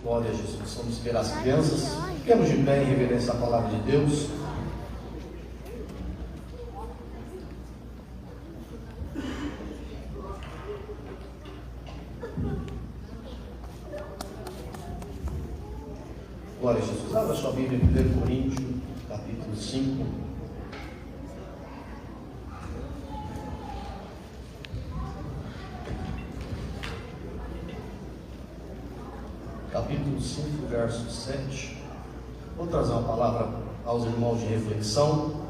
Glória a Jesus. Vamos esperar as crianças. Fiquemos de pé em reverência à palavra de Deus. Glória a Jesus. Abra sua Bíblia em 1 Coríntios, capítulo 5. Capítulo 5, verso 7. Vou trazer uma palavra aos irmãos de reflexão.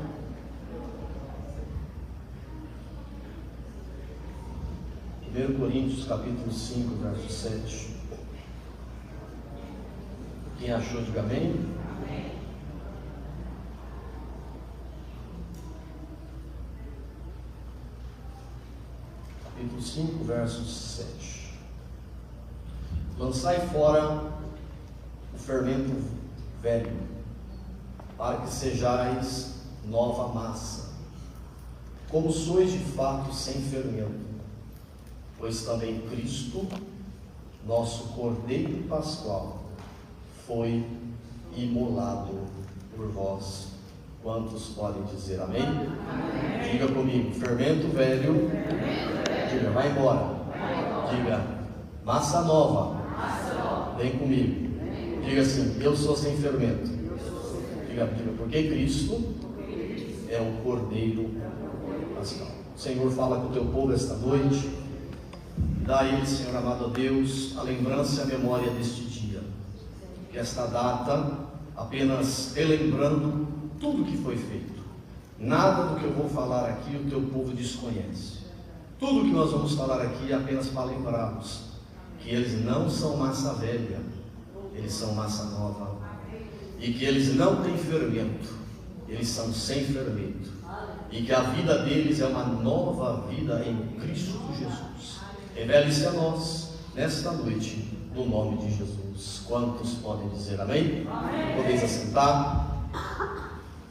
Primeiro Coríntios, capítulo 5, verso 7. Quem achou, diga amém. Amém. Capítulo 5, verso 7. Lançai fora o fermento velho, para que sejais nova massa, como sois de fato sem fermento, pois também Cristo, nosso Cordeiro Pascual, foi imolado por vós. Quantos podem dizer amém? Amém. Diga comigo, fermento velho, diga, vai embora. Diga, massa nova, vem comigo. Diga assim, eu sou sem fermento. Diga, porque Cristo é o Cordeiro Pascual. O Senhor fala com o teu povo esta noite. Dá a Ele, Senhor amado Deus, a lembrança e a memória deste dia. Que esta data, apenas relembrando tudo que foi feito. Nada do que eu vou falar aqui o teu povo desconhece. Tudo que nós vamos falar aqui é apenas para lembrá-los que eles não são massa velha, eles são massa nova. E que eles não têm fermento, eles são sem fermento. E que a vida deles é uma nova vida em Cristo Jesus. Revele-se a nós nesta noite, no nome de Jesus. Quantos podem dizer amém? Amém. Podeis assentar.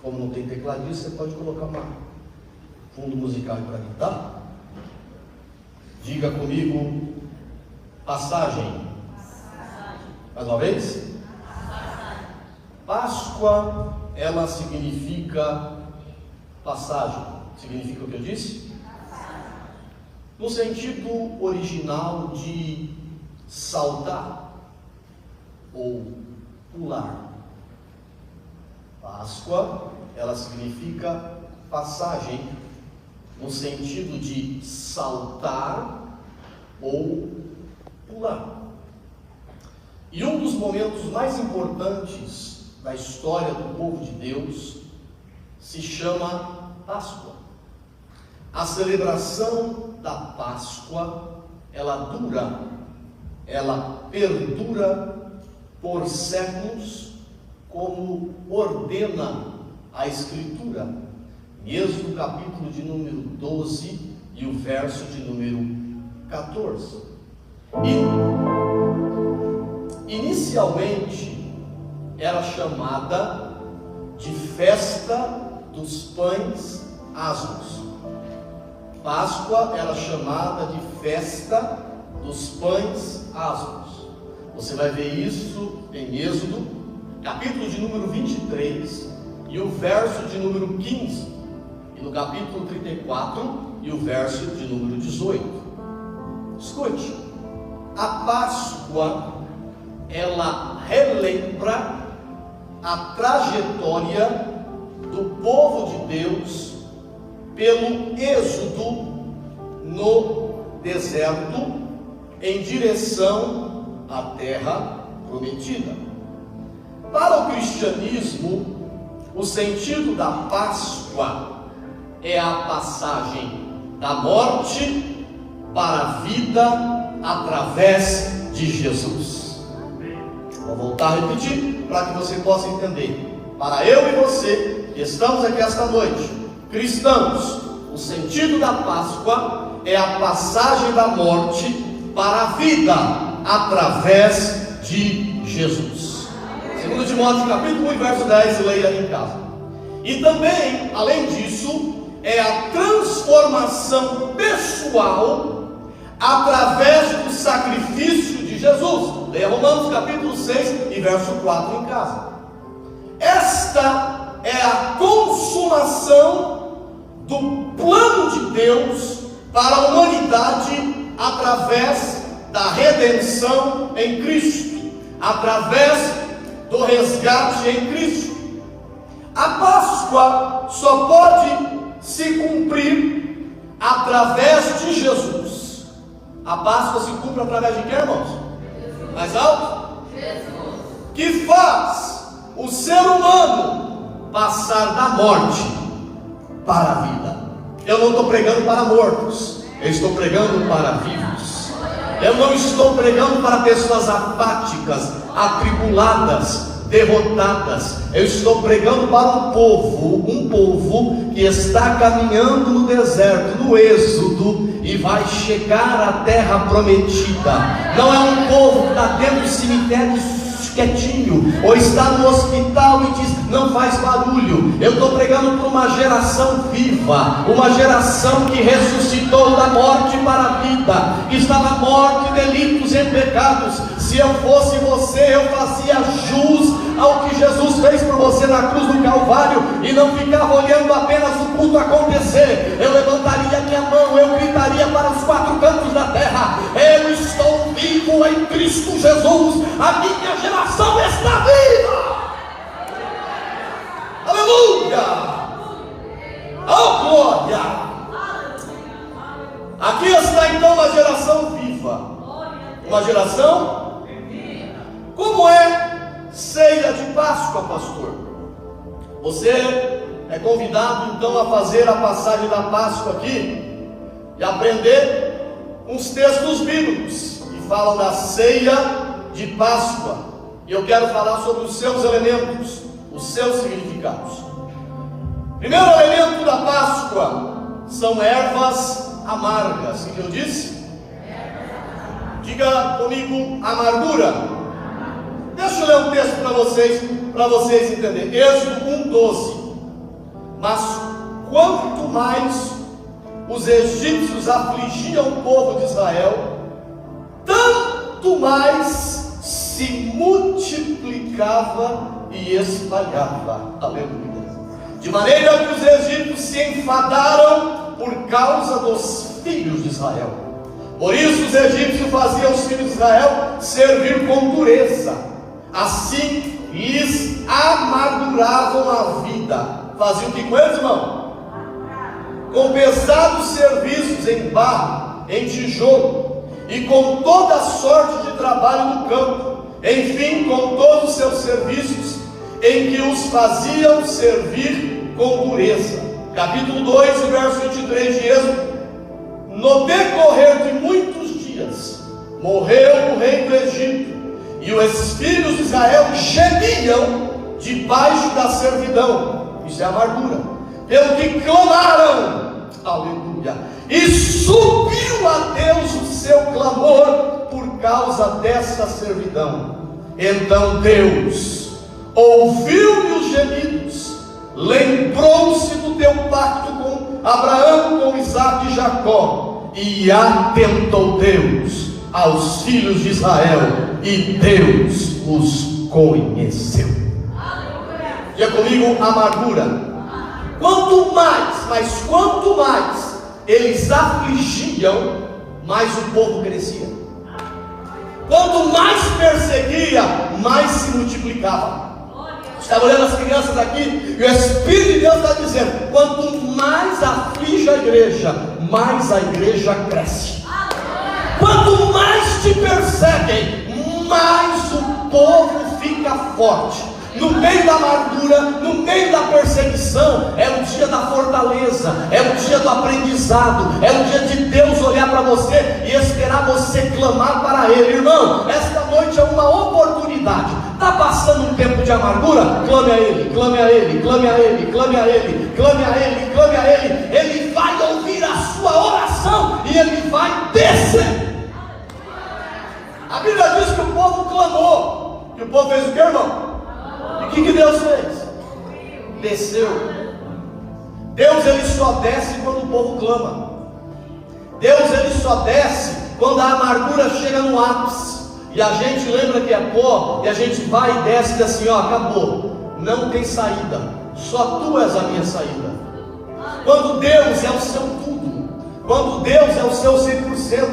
Como não tem tecladista, você pode colocar um fundo musical para mim, tá? Diga comigo, passagem. Mais uma vez? Páscoa, ela significa passagem. Significa o que eu disse? No sentido original de saltar ou pular. Páscoa, ela significa passagem, no sentido de saltar ou pular. E um dos momentos mais importantes da história do povo de Deus se chama Páscoa. A celebração da Páscoa, ela perdura por séculos, como ordena a Escritura, em Êxodo capítulo de número 12 e o verso de número 14. Inicialmente era chamada de Festa dos Pães Asmos. Páscoa era chamada de Festa dos Pães Asmos. Você vai ver isso em Êxodo, capítulo de número 23 e o verso de número 15, e no capítulo 34 e o verso de número 18. Escute, a Páscoa, ela relembra a trajetória do povo de Deus pelo êxodo no deserto em direção à terra prometida. Para o cristianismo, o sentido da Páscoa é a passagem da morte para a vida através de Jesus. Vou voltar a repetir para que você possa entender. Para eu e você que estamos aqui esta noite, cristãos, o sentido da Páscoa é a passagem da morte para a vida através de Jesus. 2 Timóteo capítulo 1, verso 10, leia aí em casa. E também, além disso, é a transformação pessoal através do sacrifício de Jesus. Leia Romanos capítulo 6 e verso 4 em casa. Esta é a consumação do plano de Deus para a humanidade através da redenção em Cristo, através do resgate em Cristo. A Páscoa só pode se cumprir através de Jesus. A Páscoa se cumpre através de quem, irmãos? Mais alto? Jesus. Que faz o ser humano passar da morte para a vida. Eu não estou pregando para mortos, eu estou pregando para vivos. Eu não estou pregando para pessoas apáticas, atribuladas, derrotadas. Eu estou pregando para um povo que está caminhando no deserto, no êxodo, e vai chegar à terra prometida. Não é um povo que está dentro do cemitério quietinho, ou está no hospital e diz, não faz barulho. Eu estou pregando para uma geração viva, uma geração que ressuscitou da morte para a vida, que estava morto em delitos e pecados. Se eu fosse você, eu fazia jus ao que Jesus fez por você na cruz do Calvário, e não ficava olhando apenas o culto acontecer. Eu levantaria minha mão, eu gritaria para os quatro cantos da terra: eu estou vivo em Cristo Jesus, a minha geração está viva. Aleluia! Oh glória! Aqui está então uma geração viva, uma geração. Como é ceia de Páscoa, pastor? Você é convidado então a fazer a passagem da Páscoa aqui e aprender uns textos bíblicos que falam da ceia de Páscoa. E eu quero falar sobre os seus elementos, os seus significados. Primeiro elemento da Páscoa são ervas amargas. O que eu disse? Diga comigo, amargura. Deixa eu ler um texto para vocês entenderem. Êxodo 1:12. Mas quanto mais os egípcios afligiam o povo de Israel, tanto mais se multiplicava e espalhava. Aleluia. De maneira que os egípcios se enfadaram por causa dos filhos de Israel. Por isso os egípcios faziam os filhos de Israel servir com dureza. Assim lhes amarguravam a vida. Faziam o que com eles, irmão? Com pesados serviços em barro, em tijolo, e com toda sorte de trabalho no campo, enfim, com todos os seus serviços, em que os faziam servir com dureza. Capítulo 2, verso 23 de Êxodo. No decorrer de muitos dias, morreu o rei do Egito, e os filhos de Israel gemiam debaixo da servidão. Isso é amargura. Pelo que clamaram, aleluia, e subiu a Deus o seu clamor por causa dessa servidão. Então Deus ouviu-lhe os gemidos, lembrou-se do teu pacto com Abraão, com Isaque e Jacó, e atentou Deus aos filhos de Israel, e Deus os conheceu. Diga comigo, amargura. Quanto mais eles afligiam, mais o povo crescia. Quanto mais perseguia, mais se multiplicava. Estava olhando as crianças aqui, e o Espírito de Deus está dizendo: quanto mais aflige a igreja, mais a igreja cresce. Quanto mais te perseguem, mais o povo fica forte. No meio da amargura, no meio da perseguição, é o dia da fortaleza, é o dia do aprendizado, é o dia de Deus olhar para você e esperar você clamar para Ele. Irmão, esta noite é uma oportunidade. Está passando um tempo de amargura? Clame a Ele, clame a Ele, clame a Ele, clame a Ele, clame a Ele, clame a Ele. Ele vai ouvir a sua oração e Ele vai descer. A Bíblia diz que o povo clamou. Que o povo fez o que, irmão? E o que Deus fez? Desceu. Deus, ele só desce quando o povo clama. Deus, ele só desce quando a amargura chega no ápice. e a gente lembra que é pó, e a gente vai e desce e diz assim: ó, acabou, não tem saída, só tu és a minha saída. Quando Deus é o seu tudo, quando Deus é o seu 100%,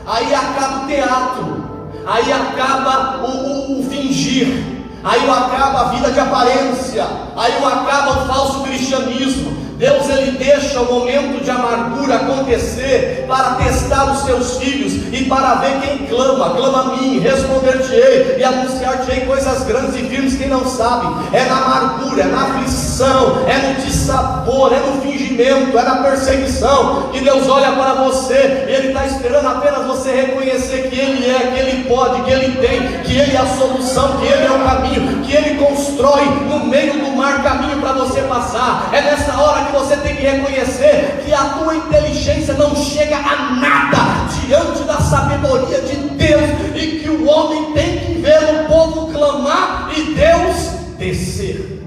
aí acaba o teatro, aí acaba o fingir, aí acaba a vida de aparência, aí acaba o falso cristianismo. Deus, ele deixa o momento de amargura acontecer para testar os seus filhos e para ver quem clama. Clama a mim, responder-te-ei e anunciar-te-ei coisas grandes e firmes que não sabem. É na amargura, é na aflição, é no dissabor, é no fingimento, é na perseguição que Deus olha para você e Ele está esperando apenas você reconhecer que Ele é, que Ele pode, que Ele tem, que Ele é a solução, que Ele é o caminho, que Ele constrói no meio do mar caminho para você passar. É nessa hora que você tem que reconhecer que a tua inteligência não chega a nada diante da sabedoria de Deus, e que o homem tem que ver o povo clamar e Deus descer.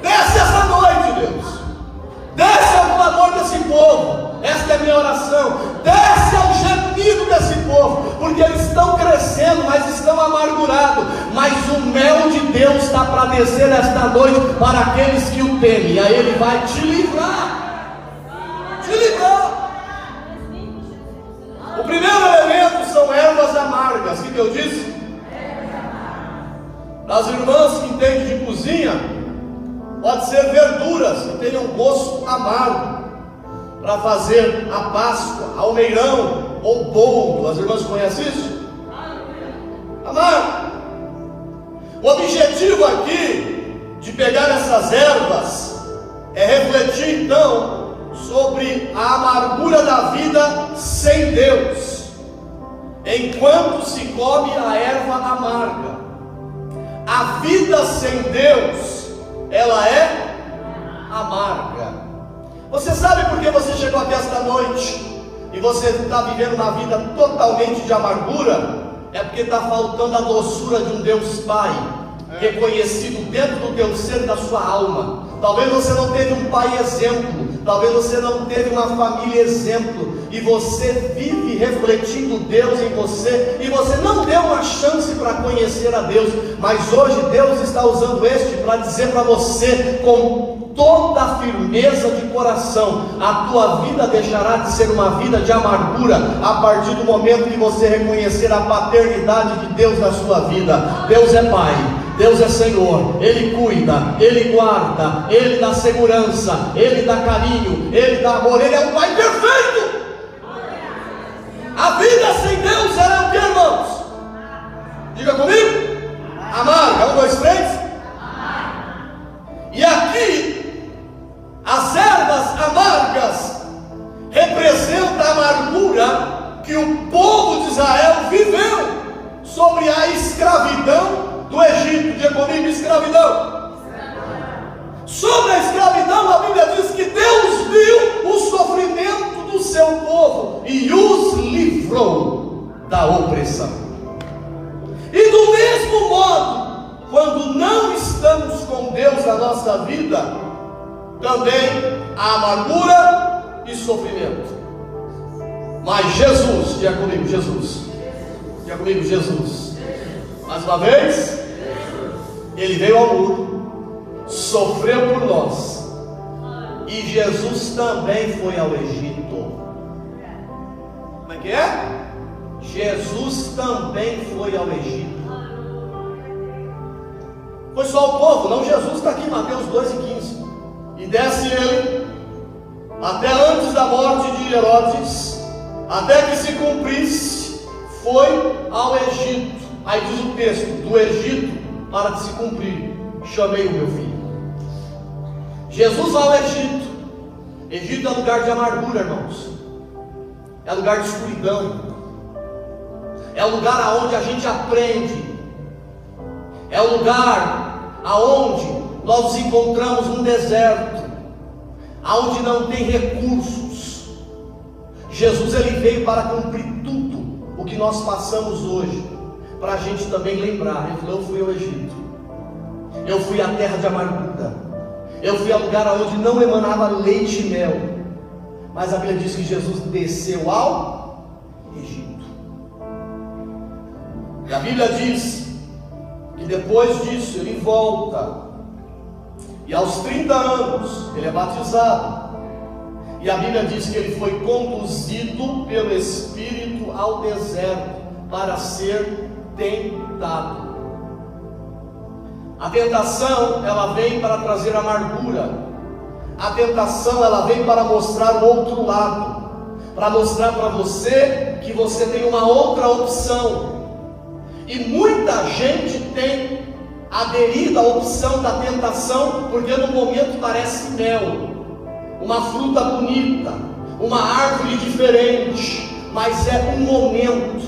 Desce essa noite, Deus, desce ao clamor desse povo. Esta é a minha oração. Desce ao gemido desse povo, porque eles estão crescendo, mas estão amargurados. Mas o mel de Deus está para descer esta noite para aqueles que o temem. E aí Ele vai te livrar. Te livrar. O primeiro elemento são ervas amargas. O que eu disse? As irmãs que entendem de cozinha, pode ser verduras que tenham gosto amargo, para fazer a Páscoa, almeirão ou bolo. As irmãs conhecem isso? Amargo. O objetivo aqui de pegar essas ervas é refletir então sobre a amargura da vida sem Deus, enquanto se come a erva amarga. A vida sem Deus, ela é amarga. Você sabe por que você chegou aqui esta noite e você está vivendo uma vida totalmente de amargura? É porque está faltando a doçura de um Deus Pai, reconhecido dentro do teu ser e da sua alma. Talvez você não teve um pai exemplo, talvez você não teve uma família exemplo, e você vive refletindo Deus em você, e você não deu uma chance para conhecer a Deus. Mas hoje Deus está usando este para dizer para você com toda a firmeza de coração: a tua vida deixará de ser uma vida de amargura a partir do momento que você reconhecer a paternidade de Deus na sua vida. Deus é Pai, Deus é Senhor, Ele cuida, Ele guarda, Ele dá segurança, Ele dá carinho, Ele dá amor, Ele é um Pai perfeito. A vida sem Deus era o que, irmãos? Diga comigo: amarga. 1, 2, 3. E aqui, as ervas amargas representam a amargura que o povo de Israel viveu sobre a escravidão do Egito. Diga comigo: escravidão. Sobre a escravidão, a Bíblia diz que Deus viu o sofrimento do seu povo e os livrou da opressão. E do mesmo modo, quando não estamos com Deus na nossa vida, também há amargura e sofrimento. Mas Jesus, diga comigo: Jesus. Diga comigo: Jesus. Mais uma vez, Ele veio ao mundo, sofreu por nós, e Jesus também foi ao Egito. Como é que é? Jesus também foi ao Egito. Foi só o povo, não Jesus. Está aqui em Mateus 2:15. E desce ele até antes da morte de Herodes, até que se cumprisse, foi ao Egito. Aí diz o texto: do Egito, para se cumprir, chamei o meu filho. Jesus vai ao Egito. Egito é lugar de amargura, irmãos. É lugar de escuridão. É o lugar aonde a gente aprende. É o lugar aonde nós nos encontramos num deserto, aonde não tem recursos. Jesus, ele veio para cumprir tudo o que nós passamos hoje, para a gente também lembrar. Ele falou: eu fui ao Egito, eu fui à terra de amargura, eu fui ao lugar onde não emanava leite e mel. Mas a Bíblia diz que Jesus desceu ao Egito. E a Bíblia diz que depois disso ele volta, e aos 30 anos ele é batizado. E a Bíblia diz que ele foi conduzido pelo Espírito ao deserto para ser tentado. A tentação, ela vem para trazer amargura. A tentação, ela vem para mostrar o outro lado, para mostrar para você que você tem uma outra opção. E muita gente tem aderido à opção da tentação, porque no momento parece mel, uma fruta bonita, uma árvore diferente, mas é um momento,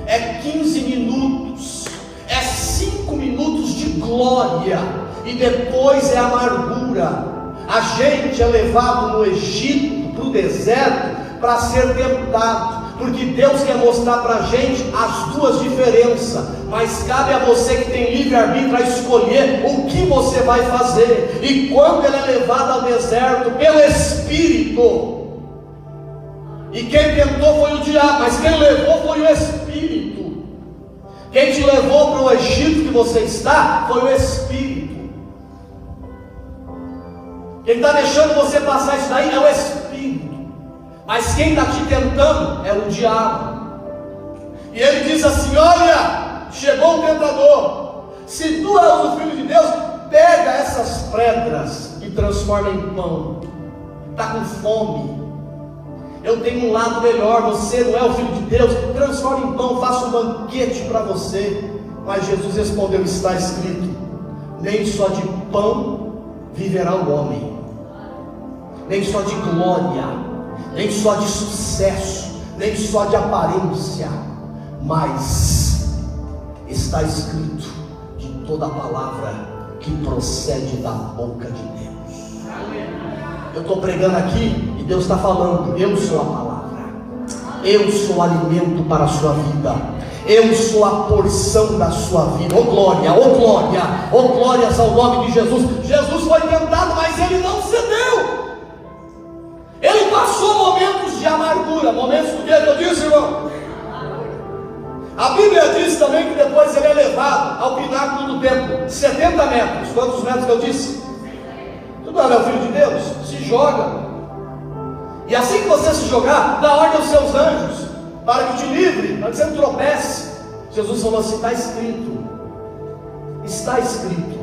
é 15 minutos, é 5 minutos de glória, e depois é amargura. A gente é levado no Egito, para o deserto, para ser tentado, porque Deus quer mostrar para a gente as duas diferenças, mas cabe a você que tem livre-arbítrio a escolher o que você vai fazer. E quando ele é levado ao deserto pelo Espírito, e quem tentou foi o diabo, mas quem levou foi o Espírito. Quem te levou para o Egito que você está foi o Espírito. Quem está deixando você passar isso daí é o Espírito. Mas quem está te tentando é o diabo. E ele diz assim: olha, chegou o tentador, se tu és o Filho de Deus, pega essas pedras e transforma em pão. Está com fome, eu tenho um lado melhor, você não é o Filho de Deus, transforma em pão, faça um banquete para você. Mas Jesus respondeu: está escrito, nem só de pão viverá o homem, nem só de glória, nem só de sucesso, nem só de aparência, mas está escrito de toda a palavra que procede da boca de Deus. Eu estou pregando aqui e Deus está falando: eu sou a palavra, eu sou o alimento para a sua vida, eu sou a porção da sua vida. Oh glória, oh glória, oh glórias ao nome de Jesus. Jesus foi tentado, mas ele não cedeu. Ele passou momentos de amargura, momentos do que eu disse, irmão. A Bíblia diz também que depois ele é levado ao pináculo do templo, 70 metros. Quantos metros que eu disse? Tu não é o Filho de Deus? Se joga. E assim que você se jogar, dá ordem aos seus anjos para que te livre, para que você não tropece. Jesus falou assim: está escrito, está escrito,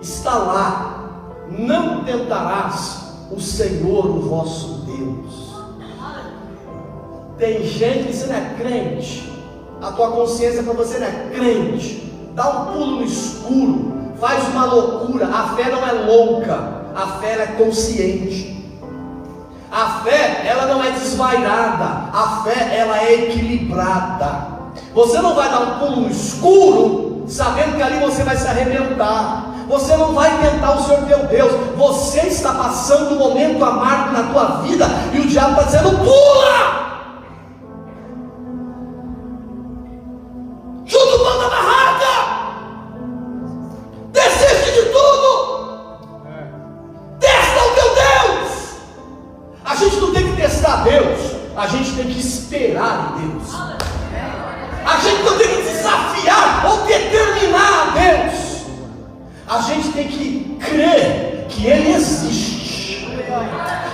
está lá, não tentarás o Senhor, o vosso Deus. Tem gente que você não é crente, a tua consciência para você não é crente, dá um pulo no escuro, faz uma loucura. A fé não é louca, a fé é consciente. A fé, ela não é desvairada, a fé, ela é equilibrada. Você não vai dar um pulo no escuro sabendo que ali você vai se arrebentar. Você não vai tentar o Senhor teu Deus. Você está passando um momento amargo na tua vida e o diabo está dizendo: pula! Chuta o pão da barraca! Desiste de tudo! Testa o teu Deus! A gente não tem que testar Deus, a gente tem que esperar em Deus. A gente não tem que desafiar ou determinar a Deus. A gente tem que crer que Ele existe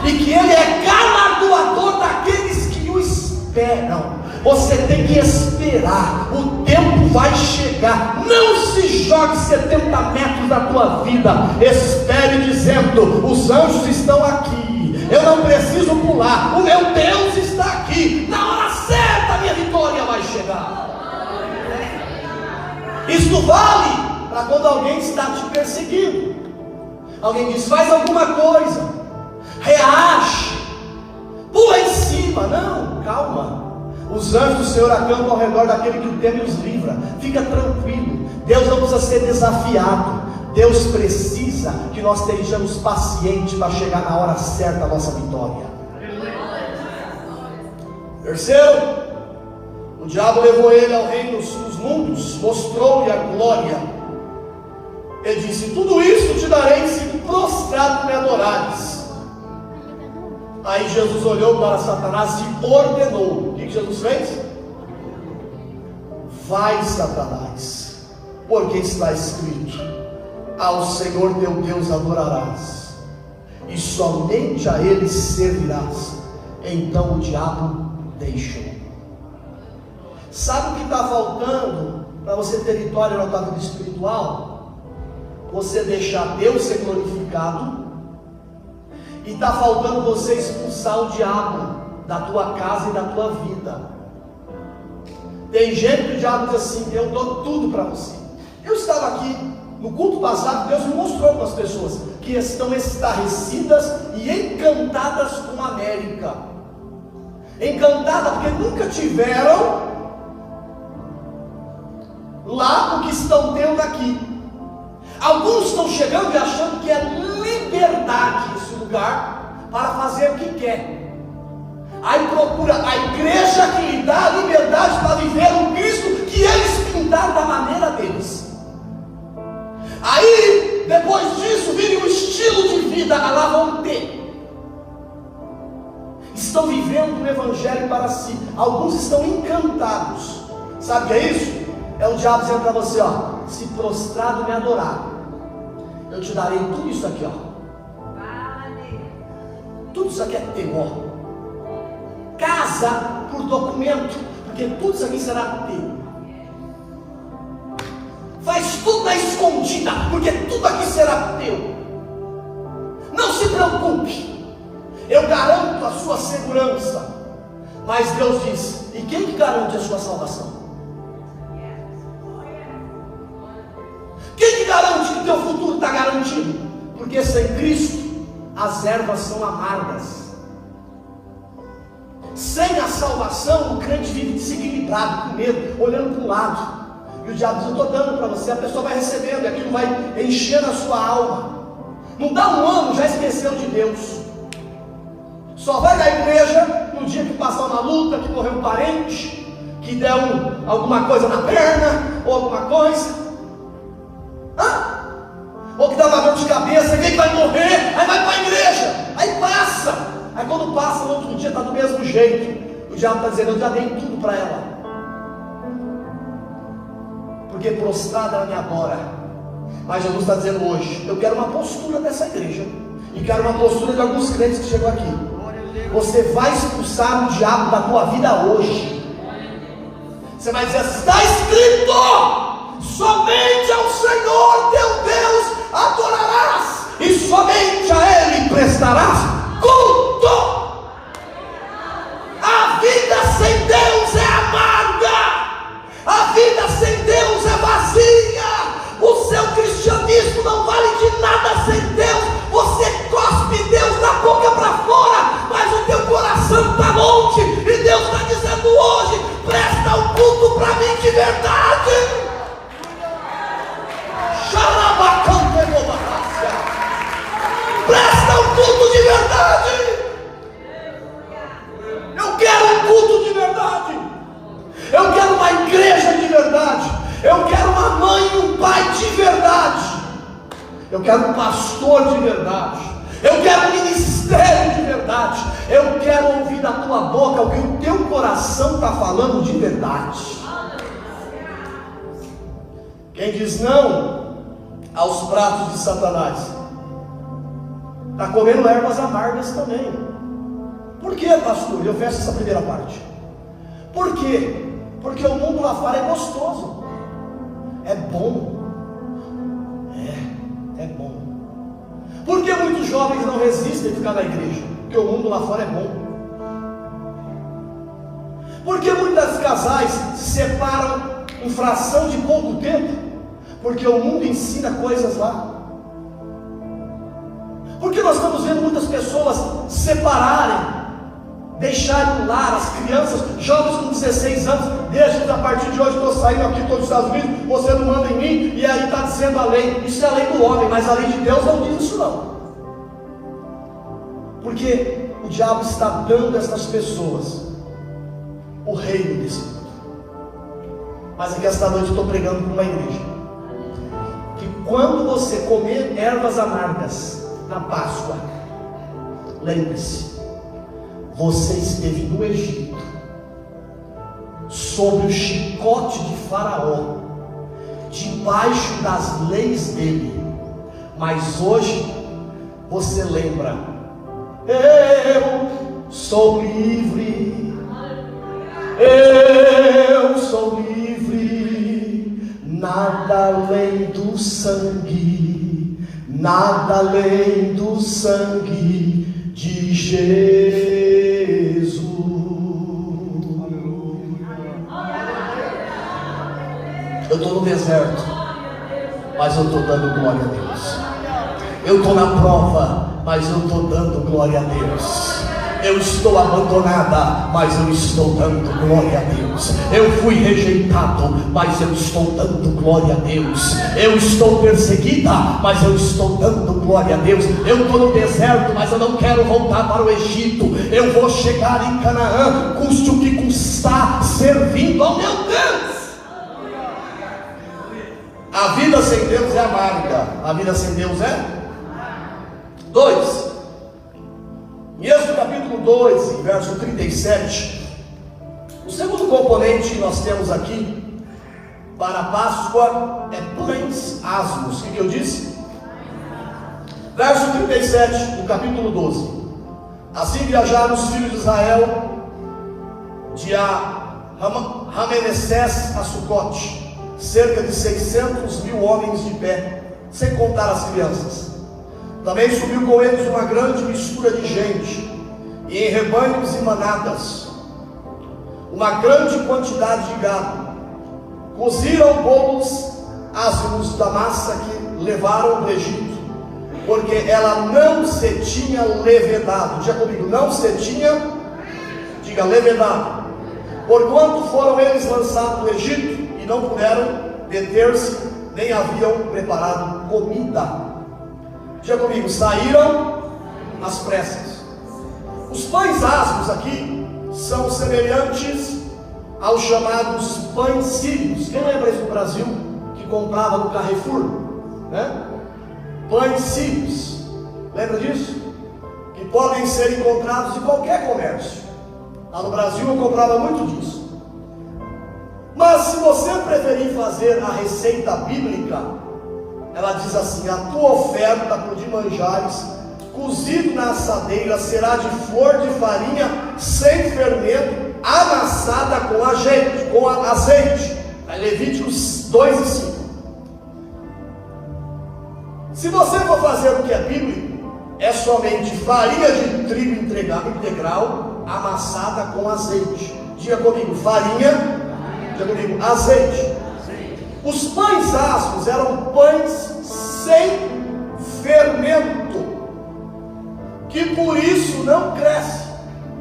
e que Ele é galardoador daqueles que o esperam. Você tem que esperar, o tempo vai chegar. Não se jogue 70 metros da tua vida. Espere dizendo: os anjos estão aqui, eu não preciso pular, o meu Deus está aqui. Na hora certa a minha vitória vai chegar. Isso vale para quando alguém está te perseguindo. Alguém diz: faz alguma coisa, reage, pula em cima. Não, calma. Os anjos do Senhor acampam ao redor daquele que o teme e os livra. Fica tranquilo, Deus não precisa ser desafiado. Deus precisa que nós estejamos pacientes para chegar na hora certa a nossa vitória. Terceiro, o diabo levou ele ao reino dos mundos, mostrou-lhe a glória. Ele disse: tudo isso te darei se prostrado me adorares. Aí Jesus olhou para Satanás e ordenou. O que Jesus fez? vai, Satanás, porque está escrito: ao Senhor teu Deus adorarás, e somente a Ele servirás. Então o diabo deixou. Sabe o que está faltando para você ter vitória na tua vida espiritual? Você deixar Deus ser glorificado, e está faltando você expulsar o diabo da tua casa e da tua vida. Tem gente que o diabo diz assim: eu dou tudo para você. Eu estava aqui no culto passado, Deus me mostrou com as pessoas que estão estarrecidas e encantadas com a América. Encantadas porque nunca tiveram lá o que estão tendo aqui. Alguns estão chegando e achando que é liberdade esse lugar para fazer o que quer. Aí procura a igreja que lhe dá a liberdade para viver o Cristo que eles pintaram da maneira deles. Aí, depois disso, vive um estilo de vida, lá vão ter. Estão vivendo o evangelho para si. Alguns estão encantados. Sabe o que é isso? É o diabo dizendo para você: ó, se prostrado me adorar, eu te darei tudo isso aqui, ó. Tudo isso aqui é teu, ó. Casa por documento, porque tudo isso aqui será teu. Faz tudo na escondida, porque tudo aqui será teu. Não se preocupe, eu garanto a sua segurança. Mas Deus diz: e quem que garante a sua salvação? Quem que garante que o teu futuro está garantido? Porque sem Cristo as ervas são amargas. Sem a salvação o crente vive desequilibrado, com medo, olhando para um lado. E o diabo diz: eu estou dando para você. A pessoa vai recebendo, e aquilo vai enchendo a sua alma. Não dá um ano, já esqueceu de Deus. Só vai na igreja no dia que passar uma luta, que morreu um parente, que deu alguma coisa na perna, ou alguma coisa, ou que dá uma dor de cabeça, e vem que vai morrer, aí vai para a igreja, aí passa. Aí quando passa, no outro dia está do mesmo jeito. O diabo está dizendo: eu já dei tudo para ela, porque prostrada ela me adora. Mas Jesus está dizendo hoje: eu quero uma postura dessa igreja, e quero uma postura de alguns crentes que chegam aqui. Você vai expulsar o diabo da tua vida hoje. Você vai dizer: está escrito, somente ao Senhor teu Deus adorarás, e somente a Ele prestarás culto. A vida sem Deus é amarga, a vida sem Deus é vazia. O seu cristianismo não vale de nada sem Deus. Você cospe Deus da boca para fora, mas o teu coração está longe. E Deus está dizendo hoje: presta o culto para mim de verdade. Presta um culto de verdade. Eu quero um culto de verdade. Eu quero uma igreja de verdade. Eu quero uma mãe e um pai de verdade. Eu quero um pastor de verdade. Eu quero um ministério de verdade. Eu quero ouvir da tua boca o que o teu coração está falando de verdade. Quem diz não aos pratos de Satanás está comendo ervas amargas também. Por que, pastor? Eu fecho essa primeira parte. Por quê? Porque o mundo lá fora é gostoso, é bom, é bom. Por que muitos jovens não resistem a ficar na igreja? Porque o mundo lá fora é bom. Por que muitos casais se separam em fração de pouco tempo? Porque o mundo ensina coisas lá. Porque nós estamos vendo muitas pessoas se separarem, deixarem o lar, as crianças, jovens com 16 anos, deixam a partir de hoje, estou saindo aqui todos os Estados Unidos, você não manda em mim, e aí está dizendo a lei. Isso é a lei do homem, mas a lei de Deus não diz isso não. Porque o diabo está dando a essas pessoas o reino desse mundo. Mas aqui esta noite eu estou pregando para uma igreja que quando você comer ervas amargas na Páscoa, lembre-se, você esteve no Egito sob o chicote de Faraó, debaixo das leis dele. Mas hoje você lembra: eu sou livre, eu sou livre, nada além do sangue, nada além do sangue de Jesus. Eu estou no deserto, mas eu estou dando glória a Deus. Eu estou na prova, mas eu estou dando glória a Deus. Eu estou abandonada, mas eu estou dando glória a Deus. Eu fui rejeitado, mas eu estou dando glória a Deus. Eu estou perseguida, mas eu estou dando glória a Deus. Eu estou no deserto, mas eu não quero voltar para o Egito. Eu vou chegar em Canaã, custe o que custar, servindo ao meu Deus. A vida sem Deus é amarga. A vida sem Deus é 2. Em Êxodo capítulo 2, verso 37, o segundo componente que nós temos aqui para a Páscoa é pães asmos. O que eu disse? Verso 37 do capítulo 12. Assim viajaram os filhos de Israel de Ramenessés a Sucote, cerca de 600.000 homens de pé, sem contar as crianças. Também subiu com eles uma grande mistura de gente, e em rebanhos e manadas, uma grande quantidade de gado. Coziram bolos ázimos da massa que levaram do Egito, porque ela não se tinha levedado. Diga comigo: não se tinha, diga, levedado. Porquanto foram eles lançados do Egito e não puderam deter-se, nem haviam preparado comida. Diga comigo: saíram às pressas. Os pães asmos aqui são semelhantes aos chamados pães sírios. Quem lembra isso no Brasil, que comprava no Carrefour, né? Pães sírios, lembra disso? Que podem ser encontrados em qualquer comércio. Lá no Brasil eu comprava muito disso. Mas se você preferir fazer a receita bíblica, ela diz assim: a tua oferta por de manjares, cozido na assadeira, será de flor de farinha sem fermento, amassada com azeite. Levíticos 2 e 5. Se você for fazer o que é bíblico, é somente farinha de trigo integral, amassada com azeite. Diga comigo: farinha, diga comigo: azeite. Os pães asmos eram pães sem fermento, que por isso não cresce.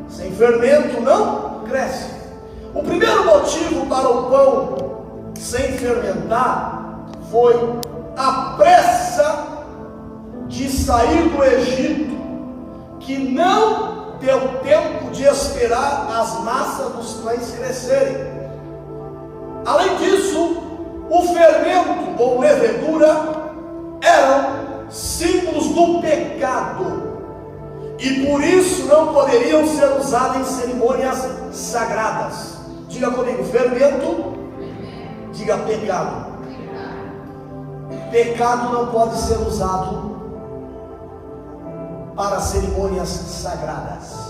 Sem fermento não cresce. O primeiro motivo para o pão sem fermentar foi a pressa de sair do Egito, que não deu tempo de esperar as massas dos pães crescerem. Além disso, o fermento ou levedura eram símbolos do pecado, e por isso não poderiam ser usados em cerimônias sagradas. Diga comigo: fermento, diga pecado. Pecado não pode ser usado para cerimônias sagradas.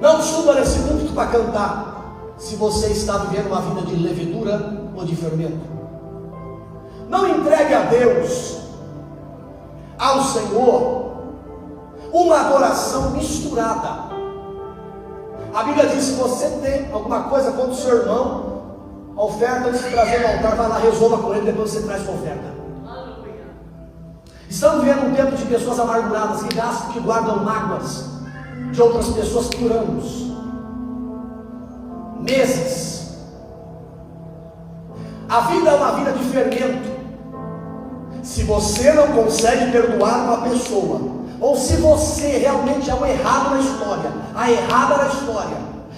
Não suba nesse púlpito para cantar se você está vivendo uma vida de levedura ou de fermento. Não entregue a Deus, ao Senhor, uma adoração misturada. A Bíblia diz: se você tem alguma coisa contra o seu irmão, a oferta antes de trazer no altar, vai lá, resolva com ele, depois você traz sua oferta. Estamos vivendo um tempo de pessoas amarguradas, que guardam mágoas de outras pessoas por anos, meses. A vida é uma vida de fermento. Se você não consegue perdoar uma pessoa, ou se você realmente é o errado na história, a errada na história,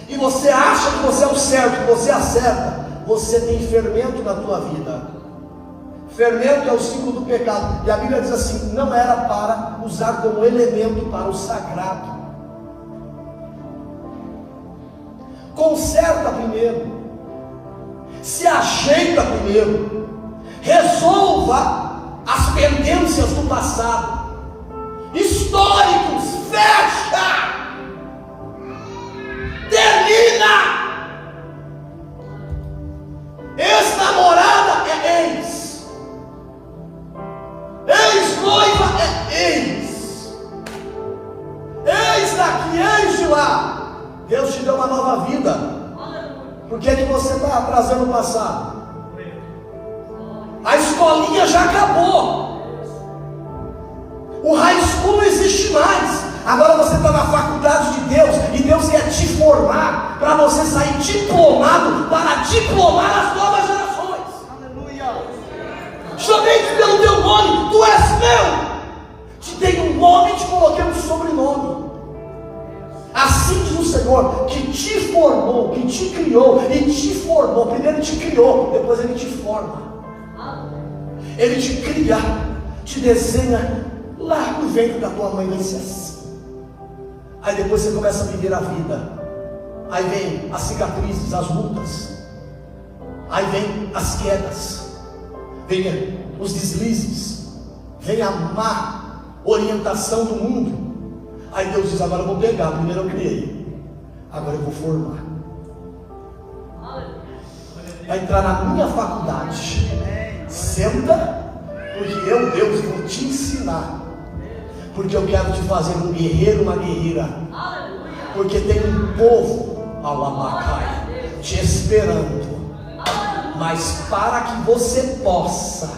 e você acha que você é o certo, que você acerta, você tem fermento na tua vida. Fermento é o símbolo do pecado, e a Bíblia diz assim: não era para usar como elemento para o sagrado. conserta primeiro, se ajeita primeiro, resolva as pendências do passado, históricos, fecha, termina. Ex-namorada é ex, ex-noiva é ex, ex daqui, ex de lá. Deus te deu uma nova vida. Por que você está trazendo o passado? A escolinha já acabou, o high school não existe mais. Agora você está na faculdade de Deus, e Deus quer te formar para você sair diplomado, para diplomar as novas gerações. Aleluia. Chamei-te pelo teu nome, tu és meu. Te dei um nome e te coloquei um sobrenome. Assim diz o Senhor, que te formou, que te criou e te formou. Primeiro te criou, depois Ele te forma. Ele te cria, te desenha lá no ventre da tua mãe, assim. Aí depois você começa a viver a vida. Aí vem as cicatrizes, as lutas. Aí vem as quedas. Vem os deslizes. Vem a má orientação do mundo. Aí Deus diz, agora eu vou pegar. Primeiro eu criei, agora eu vou formar. Vai entrar na minha faculdade. Senta, porque eu, Deus, vou te ensinar. Porque eu quero te fazer um guerreiro, uma guerreira. Porque tem um povo, Alabacai, te esperando. Mas para que você possa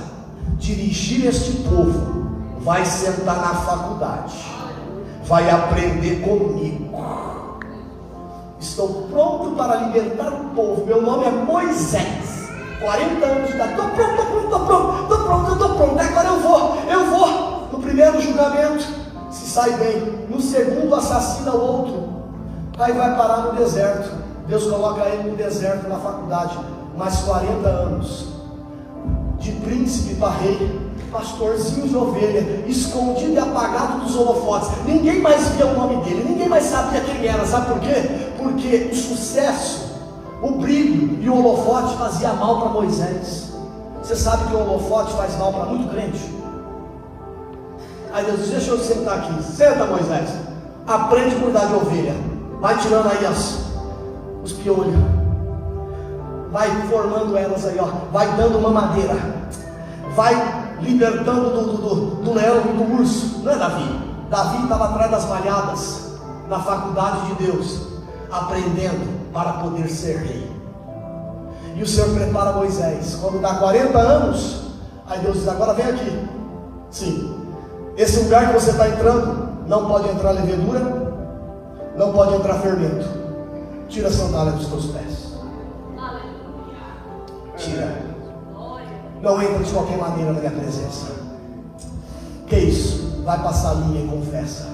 dirigir este povo, vai sentar na faculdade, vai aprender comigo. Estou pronto para libertar o povo. Meu nome é Moisés. 40 anos de idade. Estou pronto. Agora eu vou. No primeiro julgamento, se sai bem. No segundo, assassina o outro. Aí vai parar no deserto. Deus coloca ele no deserto, na faculdade. Mais 40 anos. De príncipe para rei, pastorzinho de ovelha, escondido e apagado dos holofotes. Ninguém mais via o nome dele, ninguém mais sabia quem era. Sabe por quê? Porque o sucesso, o brilho e o holofote fazia mal para Moisés. Você sabe que o holofote faz mal para muito crente. Aí Deus diz, deixa eu sentar aqui. Senta, Moisés, aprende a cuidar de ovelha. Vai tirando aí os piolhos, vai formando elas aí, ó. Vai dando mamadeira, vai libertando do leão e do urso. Não é Davi? Davi estava atrás das malhadas, na faculdade de Deus, aprendendo para poder ser rei. E o Senhor prepara Moisés. Quando dá 40 anos, aí Deus diz, agora vem aqui. Sim, esse lugar que você está entrando, não pode entrar levedura, não pode entrar fermento. Tira a sandália dos teus pés. Tira. Não entra de qualquer maneira na minha presença. Que isso? Vai passar a linha e confessa.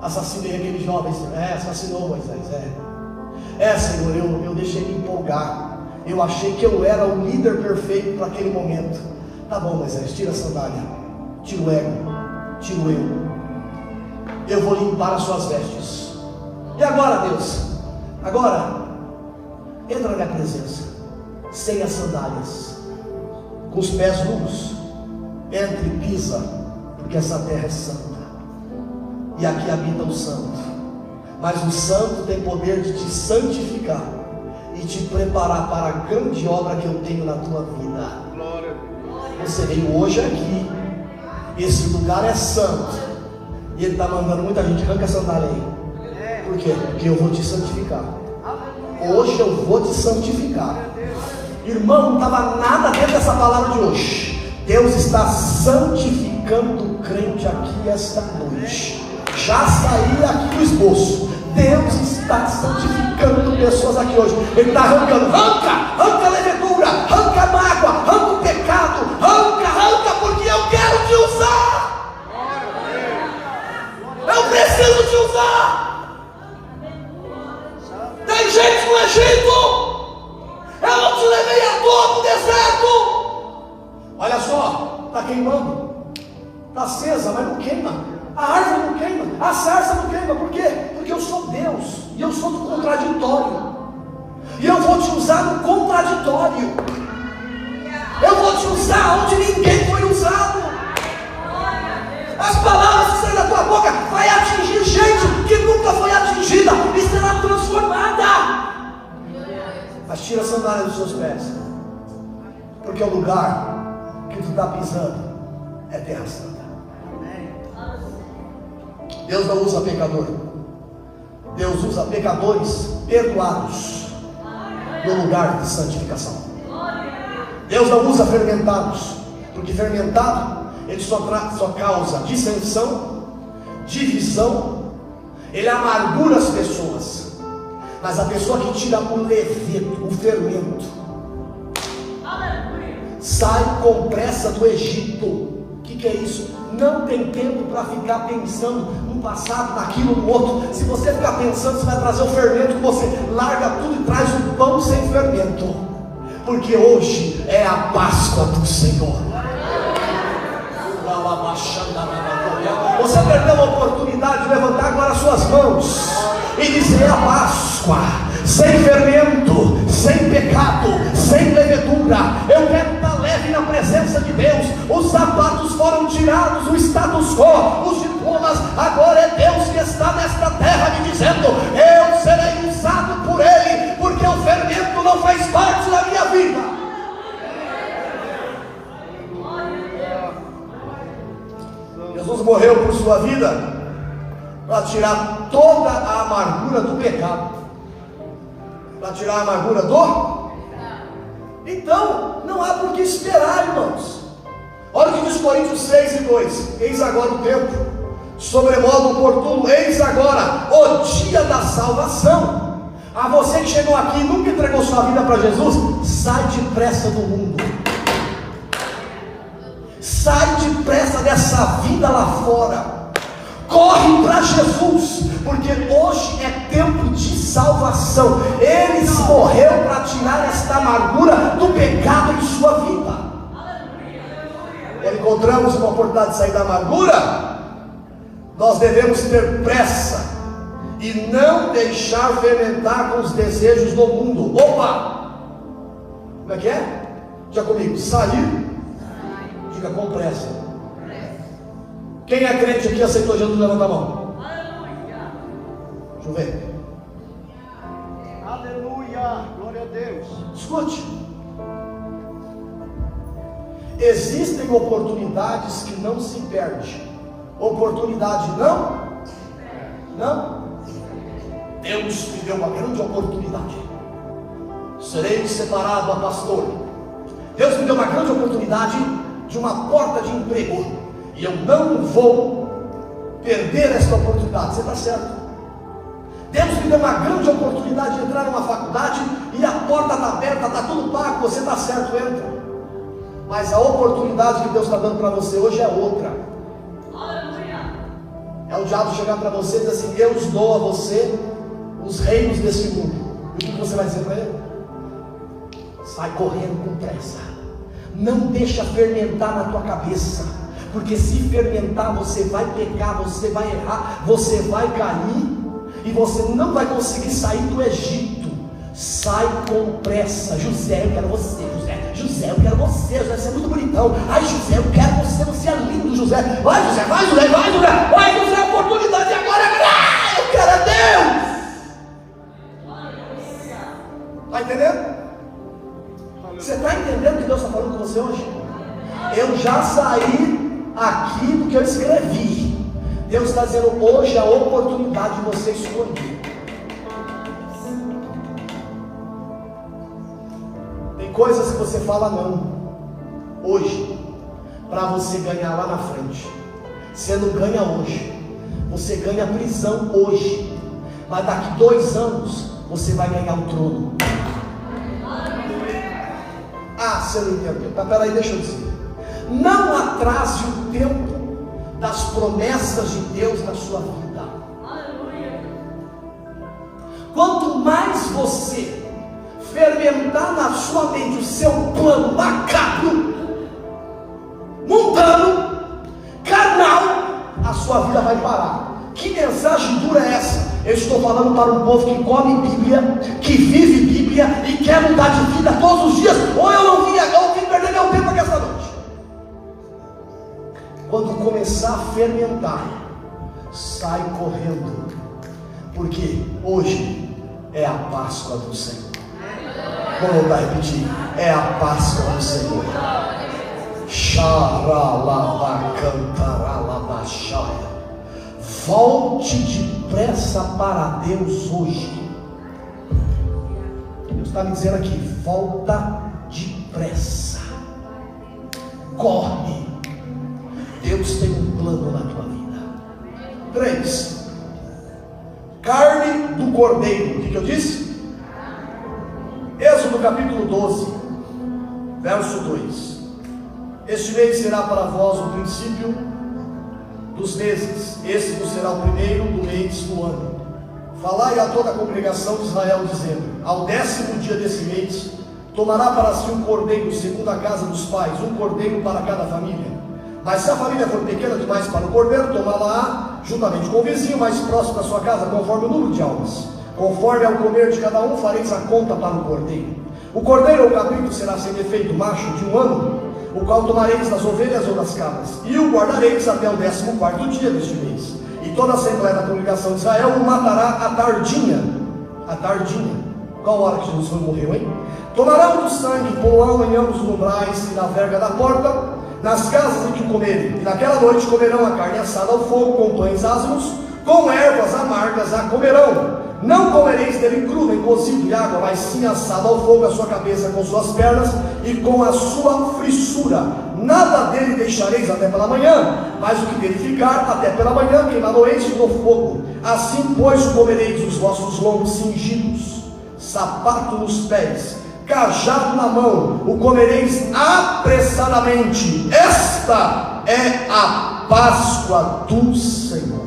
Assassinei aquele jovem. Assassinou Moisés. Senhor, eu deixei me empolgar. Eu achei que eu era o líder perfeito para aquele momento. Tá bom, Moisés, tira a sandália, tira o ego, tira o eu vou limpar as suas vestes. E agora, Deus? Agora, entra na minha presença, sem as sandálias, com os pés nus. Entre e pisa, porque essa terra é santa, e aqui habita o santo. Mas o santo tem poder de te santificar e te preparar para a grande obra que eu tenho na tua vida. Você veio hoje aqui, esse lugar é santo, e Ele está mandando muita gente, arranca a sandália aí. Por quê? Porque eu vou te santificar. Hoje eu vou te santificar. Irmão, não estava nada dentro dessa palavra de hoje. Deus está santificando o crente aqui esta noite. Já saí aqui do esboço. Deus está santificando pessoas aqui hoje. Ele está arrancando, arranca a levedura, arranca a mágoa, arranca o pecado, arranca, porque eu quero te usar. Eu preciso te usar. Tem gente no Egito, eu não te levei à toa para o deserto. Olha só, está queimando, está acesa, mas não queima. A árvore não queima, a sarça não queima. Por quê? Porque eu sou Deus e eu sou do contraditório. E eu vou te usar no contraditório. Eu vou te usar onde ninguém foi usado. As palavras que saem da tua boca vai atingir gente que nunca foi atingida e será transformada. Mas tira a sandália dos seus pés, porque o lugar que tu está pisando é terra santa. Deus não usa pecador. Deus usa pecadores perdoados no lugar de santificação. Deus não usa fermentados, porque fermentado ele só causa dissensão, divisão, ele amargura as pessoas. Mas a pessoa que tira o levedo, o fermento, sai com pressa do Egito. O que é isso? Não tem tempo para ficar pensando no passado, naquilo, no outro. Se você ficar pensando, você vai trazer o fermento com você. Larga tudo e traz um pão sem fermento, porque hoje é a Páscoa do Senhor. Você perdeu a oportunidade de levantar agora as suas mãos e dizer: a Páscoa, sem fermento, sem pecado, sem levedura. Eu quero estar leve na presença de Deus. Os sapatos foram tirados, o status quo, os diplomas. Agora é Deus que está nesta terra me dizendo: eu serei usado por Ele, porque o fermento não faz parte da minha vida. Jesus morreu por sua vida para tirar toda a amargura do pecado, para tirar a amargura do. Então não há por que esperar, irmãos. Olha o que diz Coríntios 6:2: eis agora o tempo, sobremodo oportuno, eis agora o dia da salvação. A você que chegou aqui e nunca entregou sua vida para Jesus, sai depressa do mundo. Sai depressa dessa vida lá fora. Corre para Jesus, porque hoje é tempo de salvação. Ele morreu para tirar esta amargura do pecado em sua vida. Quando encontramos uma oportunidade de sair da amargura, nós devemos ter pressa e não deixar fermentar com os desejos do mundo. Opa! Como é que é? Já comigo, sair. Diga com pressa. Quem é crente aqui aceitou Jesus? Levanta a mão. Aleluia. Deixa eu ver. Aleluia. Glória a Deus. Escute. Existem oportunidades que não se perde. Oportunidade não. Deus me deu uma grande oportunidade. Serei separado a pastor. Deus me deu uma grande oportunidade de uma porta de emprego, e eu não vou perder esta oportunidade. Você está certo. Deus me deu uma grande oportunidade de entrar numa faculdade, e a porta está aberta, está tudo pago. Você está certo, entra. Mas a oportunidade que Deus está dando para você hoje é outra. É o diabo chegar para você e dizer assim: eu dou a você os reinos desse mundo. E o que você vai dizer para ele? Sai correndo com pressa. Não deixa fermentar na tua cabeça, porque se fermentar você vai pecar, você vai errar, você vai cair, e você não vai conseguir sair do Egito. Sai com pressa. José, eu quero você. José, eu quero você. José, você é muito bonitão. Ai, José, eu quero você é lindo, José. Vai, José, vai, José, vai, José. Vai, José, a oportunidade agora. Eu quero é Deus. Está entendendo? Você está entendendo o que Deus está falando com você hoje? Eu já saí aqui do que eu escrevi. Deus está dizendo: hoje é a oportunidade de você escolher. Tem coisas que você fala não hoje, para você ganhar lá na frente. Você não ganha hoje, você ganha prisão hoje, mas daqui 2 anos você vai ganhar o trono. Ah, você não entendeu. Mas peraí, deixa eu dizer. Não atrase o tempo das promessas de Deus na sua vida. Quanto mais você fermentar na sua mente o seu plano macabro, mundano, carnal, a sua sua vida vai parar. Que mensagem dura é essa? Eu estou falando para um povo que come Bíblia, que vive Bíblia e quer mudar de vida todos os dias. Ou eu vim perder meu tempo aqui esta noite. Quando começar a fermentar, sai correndo, porque hoje é a Páscoa do Senhor. Vou voltar a repetir: é a Páscoa do Senhor. Xaralabacantaralabaxaia. Volte depressa para Deus hoje. Deus está me dizendo aqui: volta depressa, corre. Deus tem um plano na tua vida. 3. Carne do cordeiro. O que eu disse? Êxodo capítulo 12, verso 2. Este mês será para vós o princípio dos meses. Este vos será o primeiro do mês do ano. Falai a toda a congregação de Israel, dizendo: ao 10º dia desse mês, tomará para si um cordeiro segundo a casa dos pais, um cordeiro para cada família. Mas se a família for pequena demais para o cordeiro, tomá-la juntamente com o vizinho mais próximo da sua casa, conforme o número de almas. Conforme ao comer de cada um, fareis a conta para o cordeiro. O cordeiro ou cabrito será sem defeito, macho de 1 ano, o qual tomareis das ovelhas ou das cabras, e o guardareis até o 14º dia deste mês. E toda a assembleia da congregação de Israel o matará à tardinha. À tardinha. Qual hora que Jesus morreu, hein? Tomarão do sangue e pô-lo em ambos os umbrais e na verga da porta, nas casas em que comerem. E naquela noite comerão a carne assada ao fogo, com pães ázimos, com ervas amargas a comerão. Não comereis dele cru, nem cozido em água, mas sim assado ao fogo, a sua cabeça com suas pernas e com a sua frissura. Nada dele deixareis até pela manhã, mas o que dele ficar até pela manhã queimá-lo-eis no fogo. Assim, pois, comereis os vossos lombos cingidos, sapato nos pés, cajado na mão, o comereis apressadamente. Esta é a Páscoa do Senhor.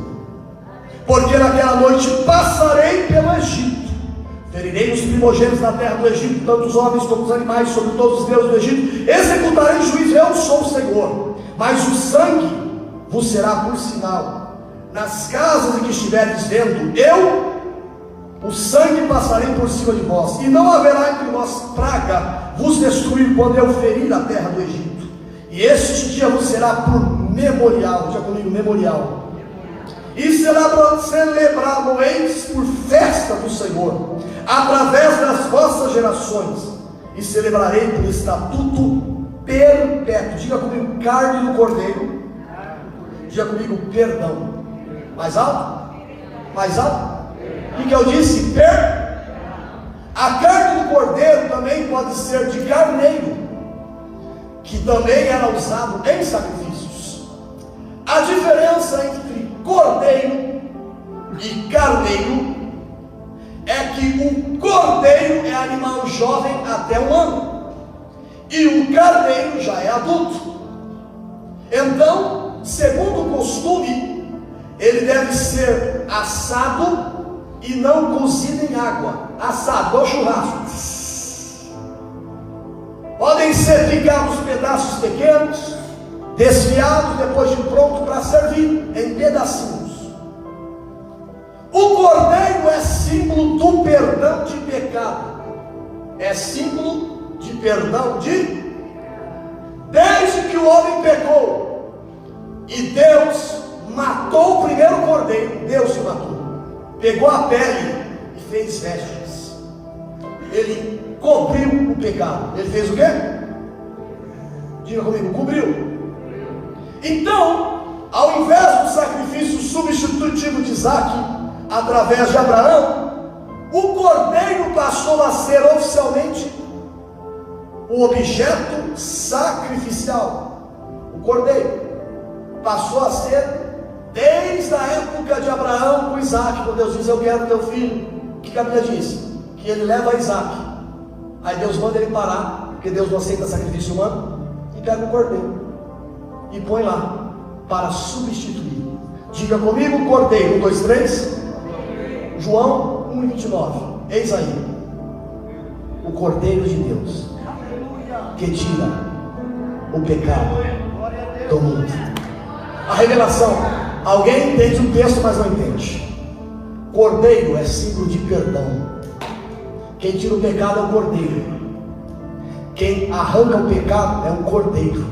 Porque naquela noite passarei pelo Egito, ferirei os primogênitos da terra do Egito, tanto os homens como os animais, sobre todos os deuses do Egito, executarei juízo, eu sou o Senhor. Mas o sangue vos será por sinal, nas casas em que estiveres vendo, eu, o sangue passarei por cima de vós, e não haverá entre vós praga vos destruir quando eu ferir a terra do Egito. E este dia vos será por memorial. Diga comigo: memorial. E celebrá-lo-eis por festa do Senhor, através das vossas gerações, e celebrarei por estatuto perpétuo. Diga comigo: carne do cordeiro. Diga comigo: perdão. Mais alto? Mais alto? O que eu disse? A carne do cordeiro também pode ser de carneiro, que também era usado em sacrifícios. A diferença entre cordeiro e carneiro é que o cordeiro é animal jovem até 1 ano e o carneiro já é adulto. Então, segundo o costume, ele deve ser assado e não cozido em água. Assado, igual churrasco. Podem ser picados pedaços pequenos, desfiados depois de pronto para servir em pedacinhos. O cordeiro é símbolo do perdão de pecado. É símbolo de perdão de... Desde que o homem pecou e Deus matou o primeiro cordeiro, Deus se matou. Pegou a pele e fez vestes. Ele cobriu o pecado. Ele fez o quê? Diga comigo: cobriu. Então, ao invés do sacrifício substitutivo de Isaac, através de Abraão, o cordeiro passou a ser oficialmente o objeto sacrificial. O cordeiro passou a ser, desde a época de Abraão com Isaac, quando Deus diz: eu quero teu filho. O que a Bíblia diz? Que ele leva Isaac. Aí Deus manda ele parar, porque Deus não aceita sacrifício humano, e pega o cordeiro e põe lá para substituir. Diga comigo: cordeiro. 1, 2, 3. João 1:29. Eis aí o cordeiro de Deus, que tira o pecado do mundo. A revelação Alguém entende o texto, mas não entende. Cordeiro é símbolo de perdão. Quem tira o pecado é o cordeiro. Quem arranca o pecado é o cordeiro.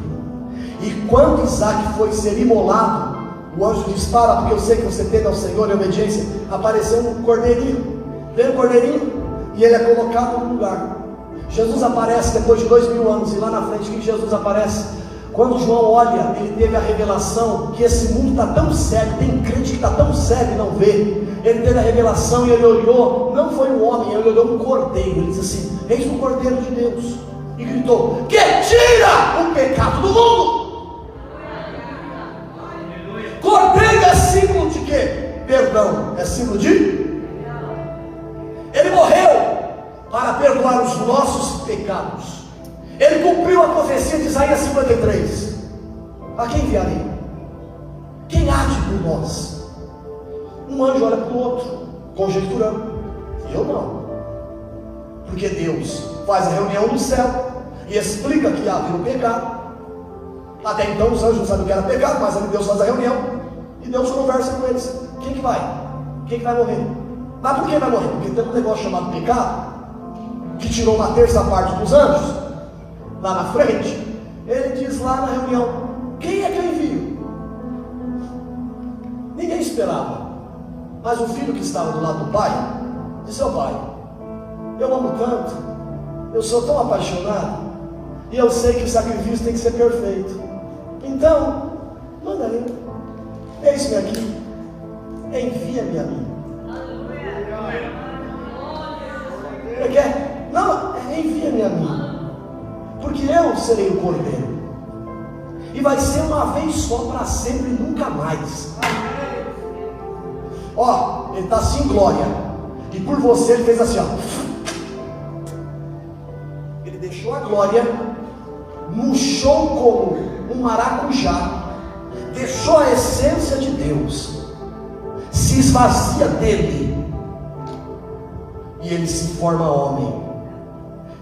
E quando Isaac foi ser imolado, o anjo dispara, porque eu sei que você teme ao Senhor em obediência. Apareceu um cordeirinho. Veio um cordeirinho e ele é colocado no lugar. Jesus aparece depois de 2000 anos. E lá na frente, que Jesus aparece? Quando João olha, ele teve a revelação que esse mundo está tão cego. Tem crente que está tão cego e não vê. Ele teve a revelação e ele olhou. Não foi um homem, ele olhou um cordeiro. Ele disse assim: eis o cordeiro de Deus. E gritou: que tira o pecado do mundo. Cordeiro é símbolo de quê? Perdão. É símbolo de? Ele morreu para perdoar os nossos pecados. Ele cumpriu a profecia de Isaías 53. A quem enviarei? Quem há de por nós? Um anjo olha para o outro, conjecturando. Eu não. Porque Deus faz a reunião no céu e explica que havia o pecado. Até então os anjos não sabiam o que era pecado, mas ali Deus faz a reunião e Deus conversa com eles. Quem que vai? Quem que vai morrer? Mas por que vai morrer? Porque tem um negócio chamado pecado, que tirou uma terça parte dos anjos. Lá na frente, ele diz lá na reunião: quem é que eu envio? Ninguém esperava. Mas o filho que estava do lado do pai disse: ó pai, eu amo tanto, eu sou tão apaixonado, e eu sei que o sacrifício tem que ser perfeito. Então, manda ele. Eis-me aqui, envia-me a mim. Ele quer? Não, envia-me a mim, porque eu serei o cordeiro, e vai ser uma vez só para sempre, nunca mais. Ó, ele está assim em glória, e por você ele fez assim, ó. Ele deixou a glória, murchou como um maracujá, deixou a essência de Deus, se esvazia dele, e ele se forma homem.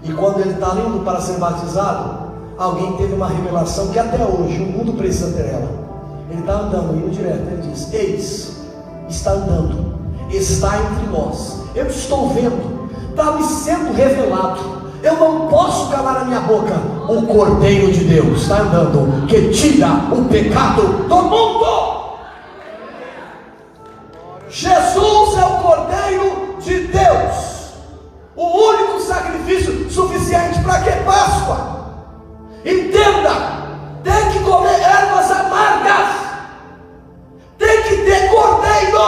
E quando ele está indo para ser batizado, alguém teve uma revelação que até hoje o mundo precisa ter ela. Ele está andando, indo direto, ele diz: eis, está andando, está entre nós, eu estou vendo, está me sendo revelado, eu não posso calar a minha boca. O Cordeiro de Deus está andando, que tira o pecado do mundo. Jesus é o Cordeiro de Deus, o único sacrifício suficiente para que Páscoa? Entenda, tem que comer ervas amargas, tem que ter cordeiro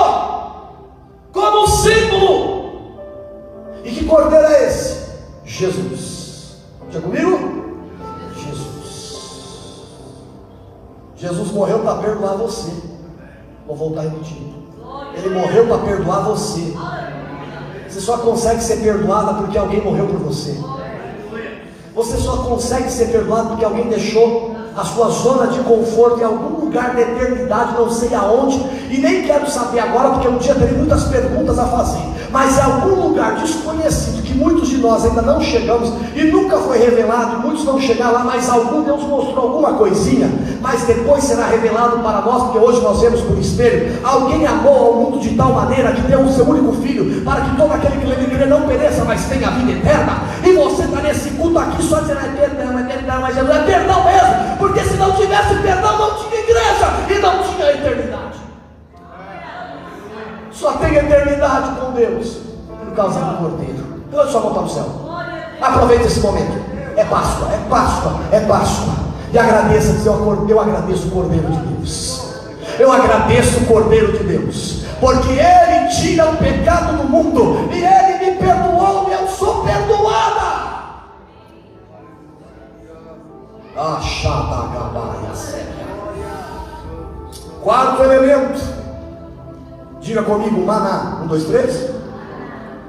como símbolo. E que cordeiro é esse? Jesus. Já comigo? Jesus. Jesus morreu para perdoar você. Vou voltar repetindo. Ele morreu para perdoar você. Você só consegue ser perdoada porque alguém morreu por você. Você só consegue ser perdoado porque alguém deixou a sua zona de conforto em algum lugar da eternidade, não sei aonde, e nem quero saber agora, porque um dia terei muitas perguntas a fazer, mas é algum lugar desconhecido, que muitos de nós ainda não chegamos, e nunca foi revelado, muitos vão chegar lá, mas algum Deus mostrou alguma coisinha, mas depois será revelado para nós, porque hoje nós vemos por espelho. Alguém amou ao mundo de tal maneira, que deu o seu único filho, para que todo aquele que nele crê não pereça, mas tenha a vida eterna. E você está nesse culto aqui só dizendo: é perdão, mas Jesus é perdão mesmo, porque se não tivesse perdão, não tinha igreja e não tinha eternidade. Só tem eternidade com Deus por causa do Cordeiro. Levante sua mão para o céu. Aproveite esse momento. É Páscoa, é Páscoa, é Páscoa. E agradeça, dizer: eu agradeço o Cordeiro de Deus. Eu agradeço o Cordeiro de Deus, porque Ele tira o pecado do mundo, e Ele me perdoou, e eu sou perdoada. Quarto elemento, diga comigo: maná. 1, 2, 3.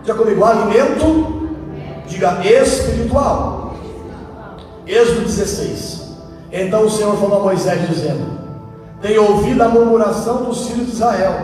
Diga comigo: alimento. Diga: espiritual. Êxodo 16. Então o Senhor falou a Moisés dizendo: tenho ouvido a murmuração dos filhos de Israel.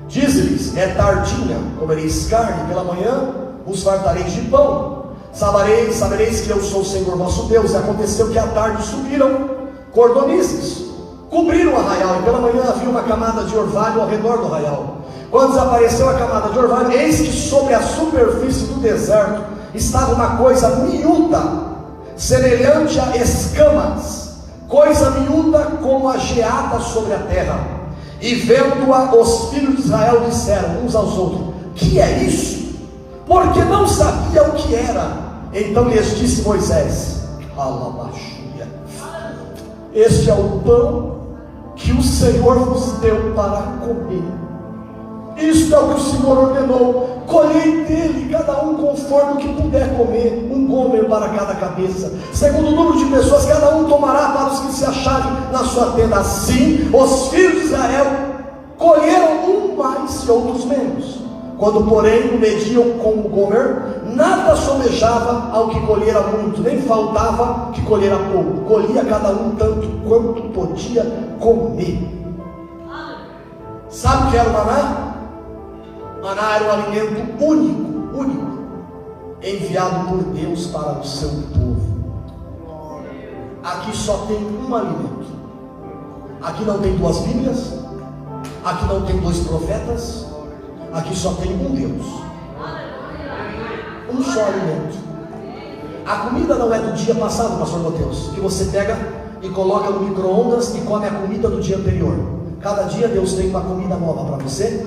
Diz-lhes: é tardinha, comereis carne, pela manhã os fartareis de pão. Sabereis que eu sou o Senhor vosso Deus. E aconteceu que à tarde subiram cordonizes, cobriram o arraial, e pela manhã havia uma camada de orvalho ao redor do arraial. Quando desapareceu a camada de orvalho, eis que sobre a superfície do deserto estava uma coisa miúda, semelhante a escamas, coisa miúda como a geada sobre a terra. E vendo-a, os filhos de Israel disseram uns aos outros: que é isso? Porque não sabia o que era. Então lhes disse Moisés: Alabaxúria, este é o pão que o Senhor vos deu para comer. Isto é o que o Senhor ordenou: colhei dele cada um conforme o que puder comer, um gomer para cada cabeça, segundo o número de pessoas, cada um tomará para os que se acharem na sua tenda. Assim os filhos de Israel colheram um mais e outros menos. Quando porém o mediam com o gomer, nada somejava ao que colhera muito, nem faltava que colhera pouco. Colhia cada um tanto quanto podia comer. Sabe o que era o maná? Maná era um alimento único, enviado por Deus para o seu povo. Aqui só tem um alimento. Aqui não tem duas Bíblias, aqui não tem dois profetas, aqui só tem um Deus, um só alimento. A comida não é do dia passado, pastor Mateus, que você pega e coloca no micro-ondas e come a comida do dia anterior. Cada dia Deus tem uma comida nova para você,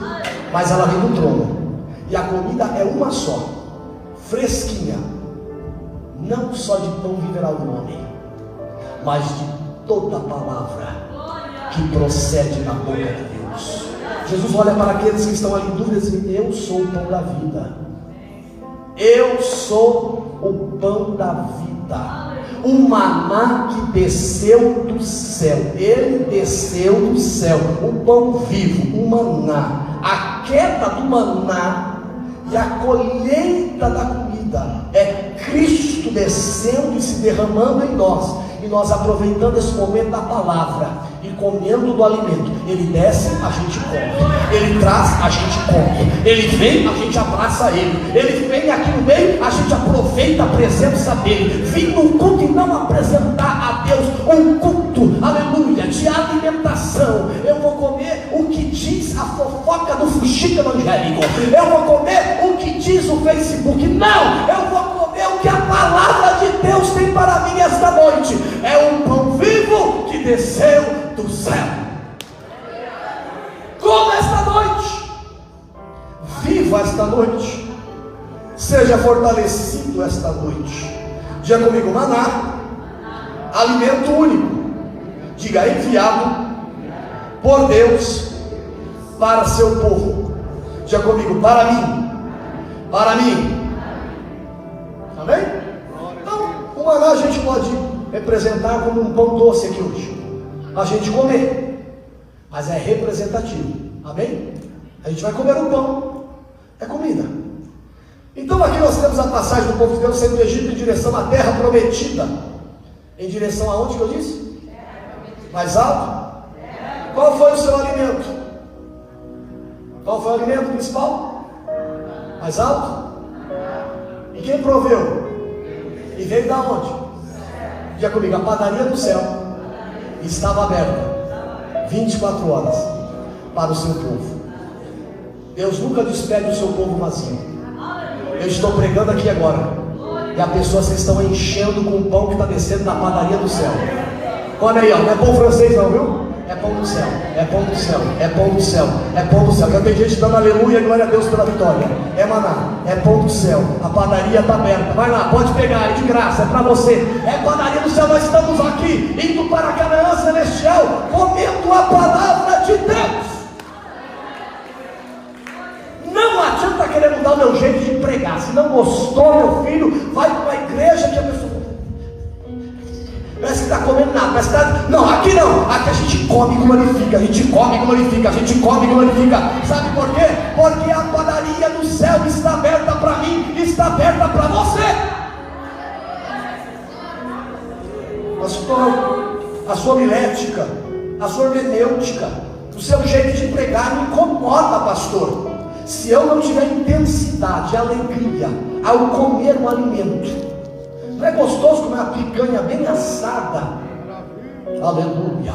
mas ela vem do trono, e a comida é uma só, fresquinha. Não só de pão viverá o homem, mas de toda palavra que procede da boca de Deus. Jesus olha para aqueles que estão ali em dúvidas e diz: eu sou o pão da vida, eu sou o pão da vida. O maná que desceu do céu, ele desceu do céu, o pão vivo, o maná. A queda do maná e a colheita da comida é Cristo descendo e se derramando em nós, e nós aproveitando esse momento da palavra e comendo do alimento. Ele desce, a gente come; ele traz, a gente come; ele vem, a gente abraça ele vem aqui no meio, a gente aproveita a presença dele. Vim no culto e não apresentar a Deus um culto, aleluia, de alimentação. Eu vou comer o que diz a fofoca do fuxico evangélico, eu vou comer o que diz o Facebook. Não, eu vou comer o que a palavra de Deus tem para mim esta noite. É um pão vivo que desceu do céu. Coma esta noite, viva esta noite, seja fortalecido esta noite. Diga comigo: maná, alimento único. Diga: enviado por Deus para seu povo. Diga comigo: para mim, para mim. Amém? Então, o maná a gente pode representar como um pão doce aqui hoje, a gente comer, mas é representativo. Amém? A gente vai comer um pão, é comida. Então aqui nós temos a passagem do povo de Deus saindo do Egito em direção à terra prometida. Em direção aonde que eu disse? Mais alto? Qual foi o seu alimento? Qual foi o alimento principal? Mais alto? E quem proveu? E veio da onde? Diga comigo: a padaria do céu estava aberta 24 horas para o seu povo. Deus nunca despede o seu povo vazio. Eu estou pregando aqui agora, e há pessoas que estão enchendo com o pão que está descendo da padaria do céu. Olha aí, ó, não é pão francês não, viu? É pão do céu, é pão do céu, é pão do céu, é pão do céu. Já tem gente dando aleluia, glória a Deus pela vitória. É maná, é pão do céu. A padaria está aberta, vai lá, pode pegar, é de graça, é para você. É padaria do céu. Nós estamos aqui indo para a Canaã celestial, comendo a palavra de Deus. Não adianta querer mudar o meu jeito de pregar. Se não gostou, meu filho, vai para a igreja que a pessoa parece que está comendo nada, parece que está... Não, aqui não, aqui a gente come e glorifica, a gente come e glorifica, a gente come e glorifica. Sabe por quê? Porque a padaria do céu está aberta para mim, está aberta para você. Pastor, a sua homilética, a sua hermenêutica, o seu jeito de pregar me incomoda, pastor. Se eu não tiver intensidade, alegria ao comer um alimento, não é gostoso comer uma picanha bem assada? Aleluia.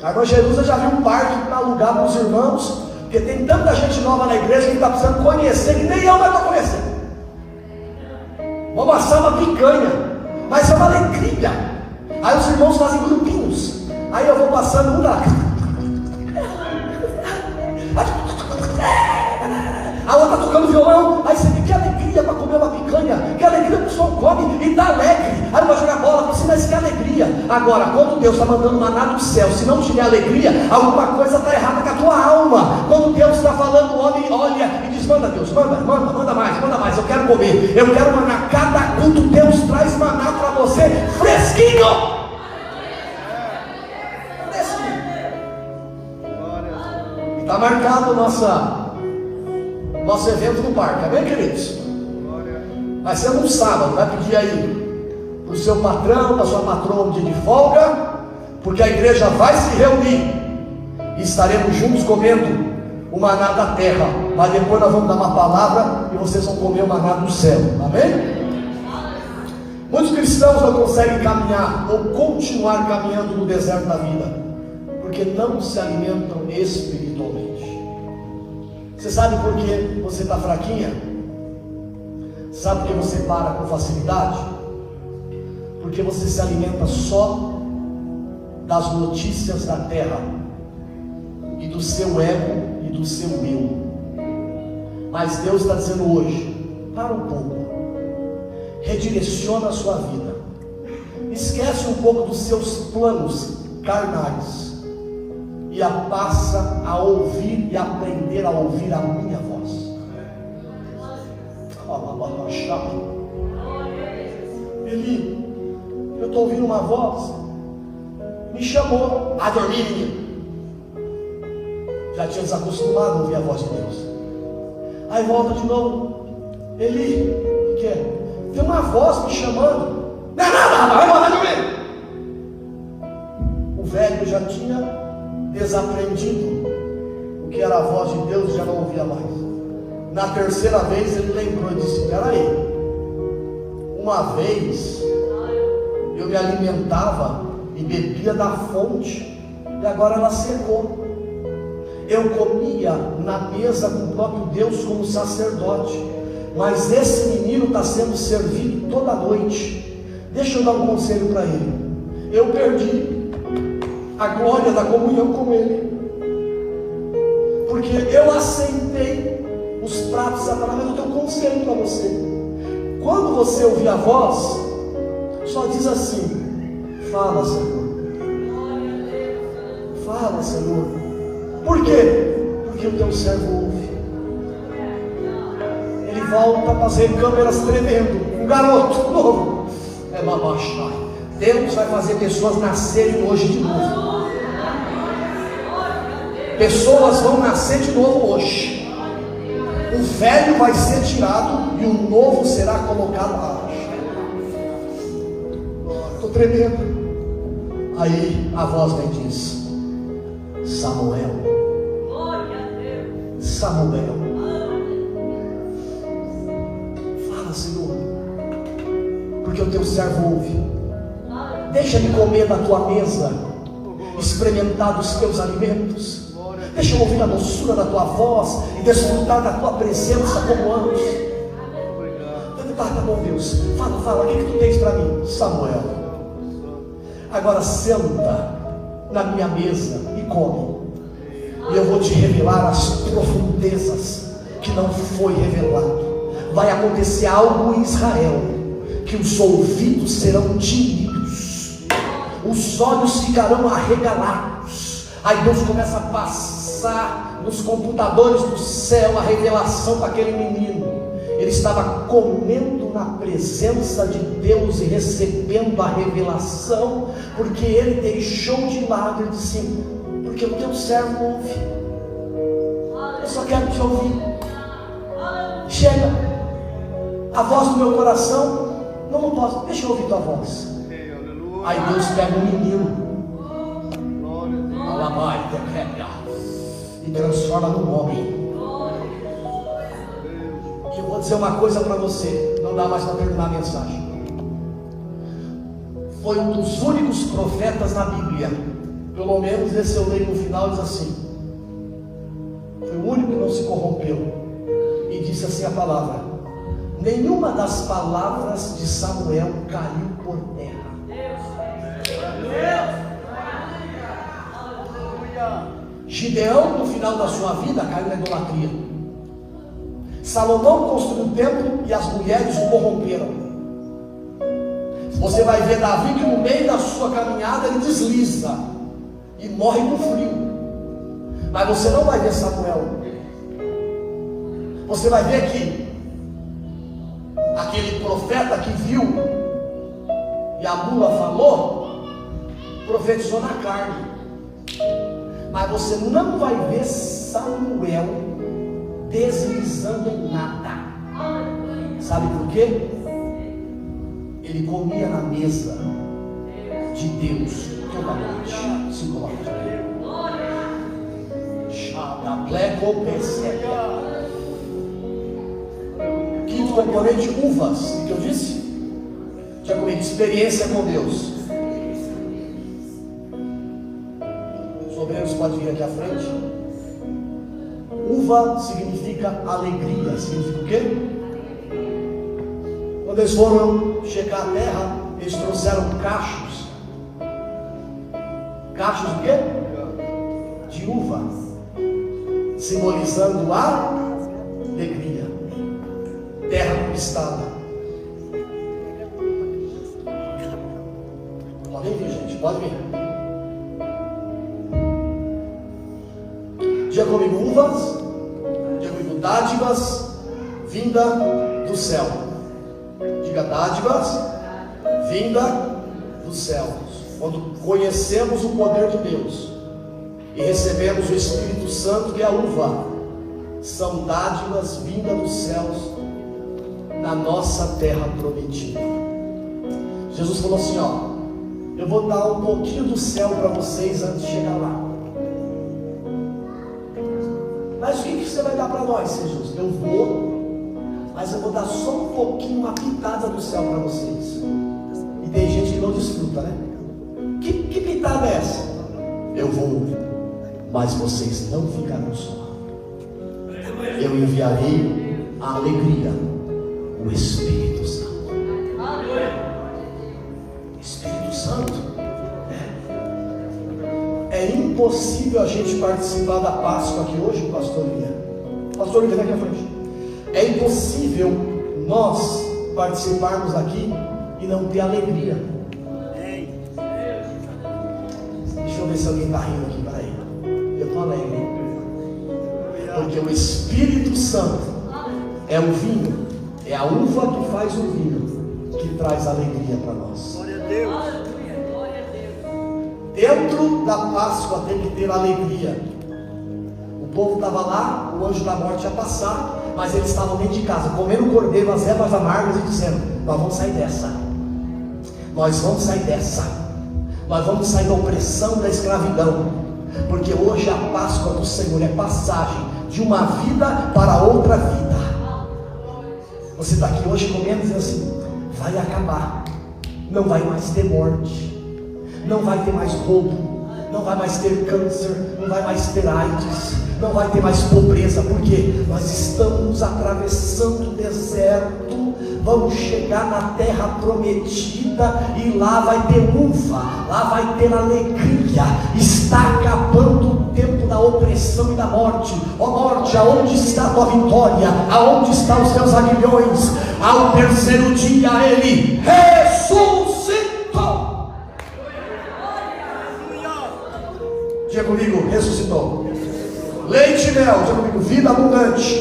A irmã Jerusa já viu um parque para alugar para os irmãos, porque tem tanta gente nova na igreja que está precisando conhecer, que nem eu mais estou conhecendo. Vamos assar uma picanha, mas é uma alegria. Aí os irmãos fazem grupinhos, aí eu vou passando um lá, a outra tocando violão, aí você tem que alegria para comer uma picanha, que alegria que o pessoal come e está alegre, aí vai jogar bola, mas que alegria. Agora, quando Deus está mandando maná do céu, se não tiver alegria, alguma coisa está errada com a tua alma. Quando Deus está falando, o homem olha e diz: manda Deus, manda mais, eu quero comer, eu quero maná. Cada culto Deus traz maná para você, fresquinho. Está marcado nosso evento no parque, amém, queridos? Vai ser no sábado, vai pedir aí para o seu patrão, para a sua patroa um dia de folga, porque a igreja vai se reunir e estaremos juntos comendo o maná da terra, mas depois nós vamos dar uma palavra e vocês vão comer o maná do céu, amém? Muitos cristãos não conseguem caminhar ou continuar caminhando no deserto da vida, porque não se alimentam espiritualmente. Você sabe por que você está fraquinha? Sabe por que você para com facilidade? Porque você se alimenta só das notícias da terra e do seu ego e do seu eu. Mas Deus está dizendo hoje: para um pouco, redireciona a sua vida, esquece um pouco dos seus planos carnais e passa a ouvir e aprender a ouvir a minha voz. Eli, eu estou ouvindo uma voz, me chamou a dormir, menino. Já tinha desacostumado a ouvir a voz de Deus. Aí volta de novo: Eli, o que é? Tem uma voz me chamando. Não é nada, rapaz, vai dormir. O velho já tinha desaprendido o que era a voz de Deus, já não ouvia mais. Na terceira vez ele lembrou e disse: peraí, uma vez eu me alimentava e bebia da fonte, e agora ela secou. Eu comia na mesa com o próprio Deus como sacerdote, mas esse menino está sendo servido toda noite. Deixa eu dar um conselho para ele. Eu perdi a glória da comunhão com ele, porque eu aceitei os pratos sagrados. Mas eu tenho um conselho para você: quando você ouvir a voz, só diz assim: fala, Senhor, fala, Senhor. Por quê? Porque o teu servo ouve. Ele volta para as recâmeras tremendo, um garoto novo. É babachá. Deus vai fazer pessoas nascerem hoje de novo. Pessoas vão nascer de novo hoje. O velho vai ser tirado e o novo será colocado lá. Estou tremendo. Aí a voz vem e diz: Samuel. Samuel. Fala, Senhor, porque o teu servo ouve. Deixa-me comer da tua mesa, experimentar dos teus alimentos. Deixa eu ouvir a doçura da tua voz e desfrutar da tua presença como antes. Tá bom, Deus, fala, o que tu tens para mim? Samuel, agora senta na minha mesa e come, e eu vou te revelar as profundezas que não foi revelado. Vai acontecer algo em Israel, que os ouvidos serão tinidos, os olhos ficarão arregalados. Aí Deus começa a passar nos computadores do céu a revelação para aquele menino. Ele estava comendo na presença de Deus e recebendo a revelação, porque ele deixou de lado e disse: porque o teu servo ouve, eu só quero te ouvir. Chega, a voz do meu coração não posso, deixa eu ouvir tua voz. Aí Deus pega um menino e transforma num homem. E eu vou dizer uma coisa para você, não dá mais para terminar a mensagem. foi um dos únicos profetas na Bíblia, pelo menos esse eu leio no final, diz assim, foi o único que não se corrompeu, e disse assim a palavra: nenhuma das palavras de Samuel caiu por terra. Gideão, no final da sua vida, caiu na idolatria. Salomão construiu o templo e as mulheres o corromperam. Você vai ver Davi que no meio da sua caminhada ele desliza e morre com frio. Mas você não vai ver Samuel. Você vai ver que aquele profeta que viu e a mula falou, profetizou na carne. Mas você não vai ver Samuel deslizando em nada. Sabe por quê? Ele comia na mesa de Deus toda noite. Se coloca. Quinto componente, uvas. O que eu disse? Tinha comido experiência com Deus. Os obreiros podem vir aqui à frente. Uva significa alegria. Significa o quê? Quando eles foram checar a terra, eles trouxeram cachos. Cachos de quê? De uva, simbolizando a alegria. Terra conquistada. Podem vir, gente, pode vir. Diga comigo, uvas. Diga comigo, dádivas vinda do céu. Diga, dádivas vinda dos céus. Quando conhecemos o poder de Deus e recebemos o Espírito Santo, que é a uva, são dádivas vindas dos céus na nossa terra prometida. Jesus falou assim, ó, eu vou dar um pouquinho do céu para vocês antes de chegar lá. Mas o que você vai dar para nós, Jesus? Eu vou, mas eu vou dar só um pouquinho, uma pitada do céu para vocês. E tem gente que não desfruta, né? Que pitada é essa? Eu vou, mas vocês não ficarão só. Eu enviarei a alegria, o Espírito Santo. Espírito Santo. É impossível a gente participar da Páscoa aqui hoje, pastor William. Pastor William, vem aqui à frente. É impossível nós participarmos aqui e não ter alegria. Deixa eu ver se alguém está rindo aqui, peraí. Eu estou alegre. Porque o Espírito Santo é o vinho, é a uva que faz o vinho, que traz alegria para nós. Glória a Deus. Dentro da Páscoa tem que ter alegria. O povo estava lá, o anjo da morte ia passar, mas eles estavam dentro de casa, comendo cordeiro, as ervas amargas, e dizendo: nós vamos sair dessa. Nós vamos sair dessa. Nós vamos sair da opressão, da escravidão. Porque hoje a Páscoa do Senhor é passagem de uma vida para outra vida. Você está aqui hoje comendo e dizendo assim: vai acabar. Não vai mais ter morte. Não vai ter mais roubo, não vai mais ter câncer, não vai mais ter AIDS, não vai ter mais pobreza, porque nós estamos atravessando o deserto, vamos chegar na terra prometida, e lá vai ter uva, lá vai ter alegria. Está acabando o tempo da opressão e da morte. Ó morte, aonde está a tua vitória? Aonde estão os teus aguilhões? Ao terceiro dia ele ressuscitou. Diga comigo, ressuscitou. Leite e mel, diga comigo, vida abundante.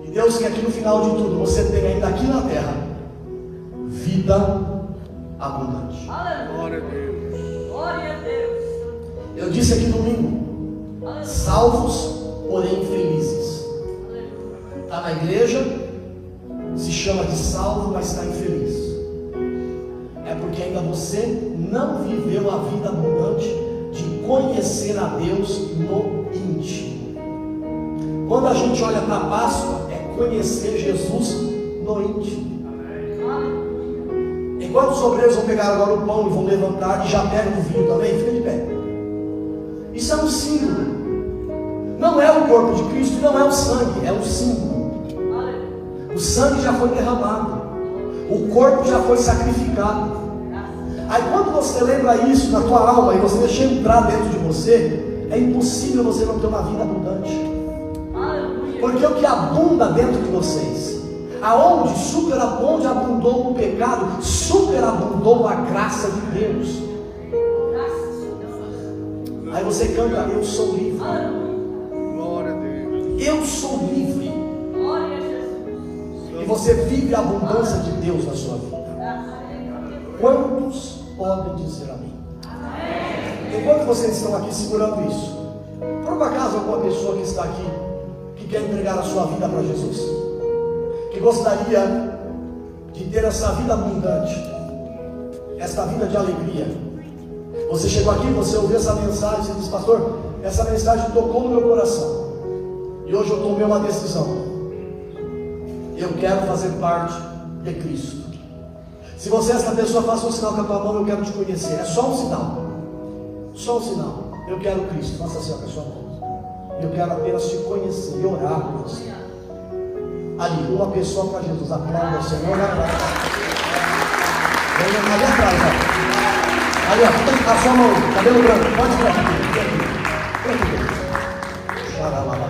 E Deus quer que no final de tudo você tenha ainda aqui na terra vida abundante. Glória a Deus. Glória a Deus. Eu disse aqui domingo: salvos, porém infelizes. Está na igreja, se chama de salvo, mas está infeliz. É porque ainda você não viveu a vida abundante de conhecer a Deus no íntimo. Quando a gente olha para a Páscoa, é conhecer Jesus no íntimo. É Enquanto os obreiros vão pegar agora o pão e vão levantar, e já pegam o vinho também, fica de pé. Isso é um símbolo. Não é o corpo de Cristo e não é o sangue, é um símbolo. O sangue já foi derramado, o corpo já foi sacrificado. Aí quando você lembra isso na tua alma e você deixa entrar dentro de você, é impossível você não ter uma vida abundante. Porque o que abunda dentro de vocês, onde abundou o pecado, superabundou a graça de Deus. Aí você canta, eu sou livre. Glória a Deus. Eu sou livre. E você vive a abundância de Deus na sua vida. Quantos podem dizer amém? Enquanto vocês estão aqui segurando isso, por acaso alguma pessoa que está aqui, que quer entregar a sua vida para Jesus, que gostaria de ter essa vida abundante, essa vida de alegria. Você chegou aqui, você ouviu essa mensagem, você disse, pastor, essa mensagem tocou no meu coração, e hoje eu tomei uma decisão. Eu quero fazer parte de Cristo. Se você é essa pessoa, faça um sinal com a tua mão, eu quero te conhecer. É só um sinal. Só um sinal. Eu quero Cristo. Faça assim com a sua mão. Eu quero apenas te conhecer e orar por você. Ali, uma pessoa para Jesus. Aplauda o Senhor. Ali atrás. Ali atrás, ó. Ali, ó. A sua mão. Cabelo branco. Pode ficar aqui. Vem aqui. Xaralala.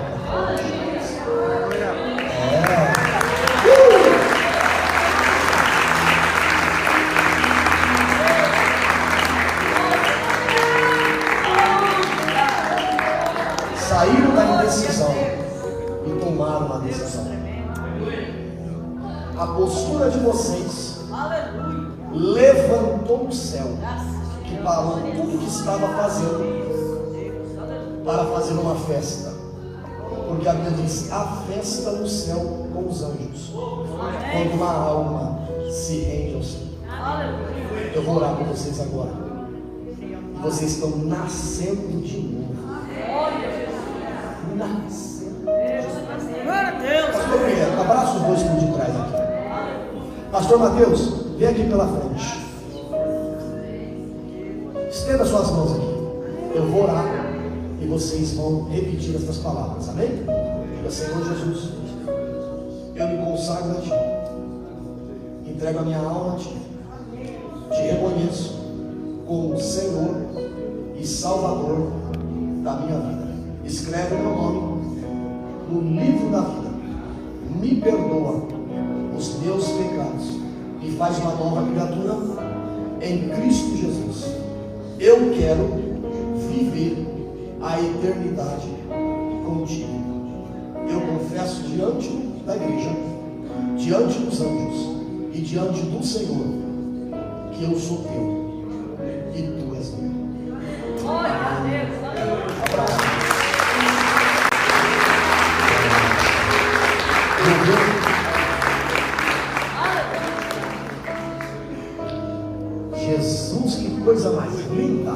Saíram da indecisão e tomaram uma decisão. A postura de vocês levantou o céu, que parou tudo que estava fazendo para fazer uma festa. Porque a Bíblia diz, a festa no céu com os anjos, quando uma alma se rende ao Senhor. Eu vou orar por vocês agora. E vocês estão nascendo de novo. Nascendo. Pastor Miguel, abraça os dois por de trás aqui. Pastor Mateus, vem aqui pela frente. Estenda suas mãos aqui. Eu vou orar e vocês vão repetir essas palavras, amém? Diga, Senhor Jesus, eu me consagro a Ti, entrego a minha alma a Ti, Te reconheço como Senhor e Salvador da minha vida. Escreve o meu nome no livro da vida, me perdoa os meus pecados e faz uma nova criatura em Cristo Jesus. Eu quero viver a eternidade contigo. Eu confesso diante da igreja, diante dos anjos e diante do Senhor que eu sou teu e tu és meu. Glória a Deus. Abraço. Jesus, que coisa mais linda!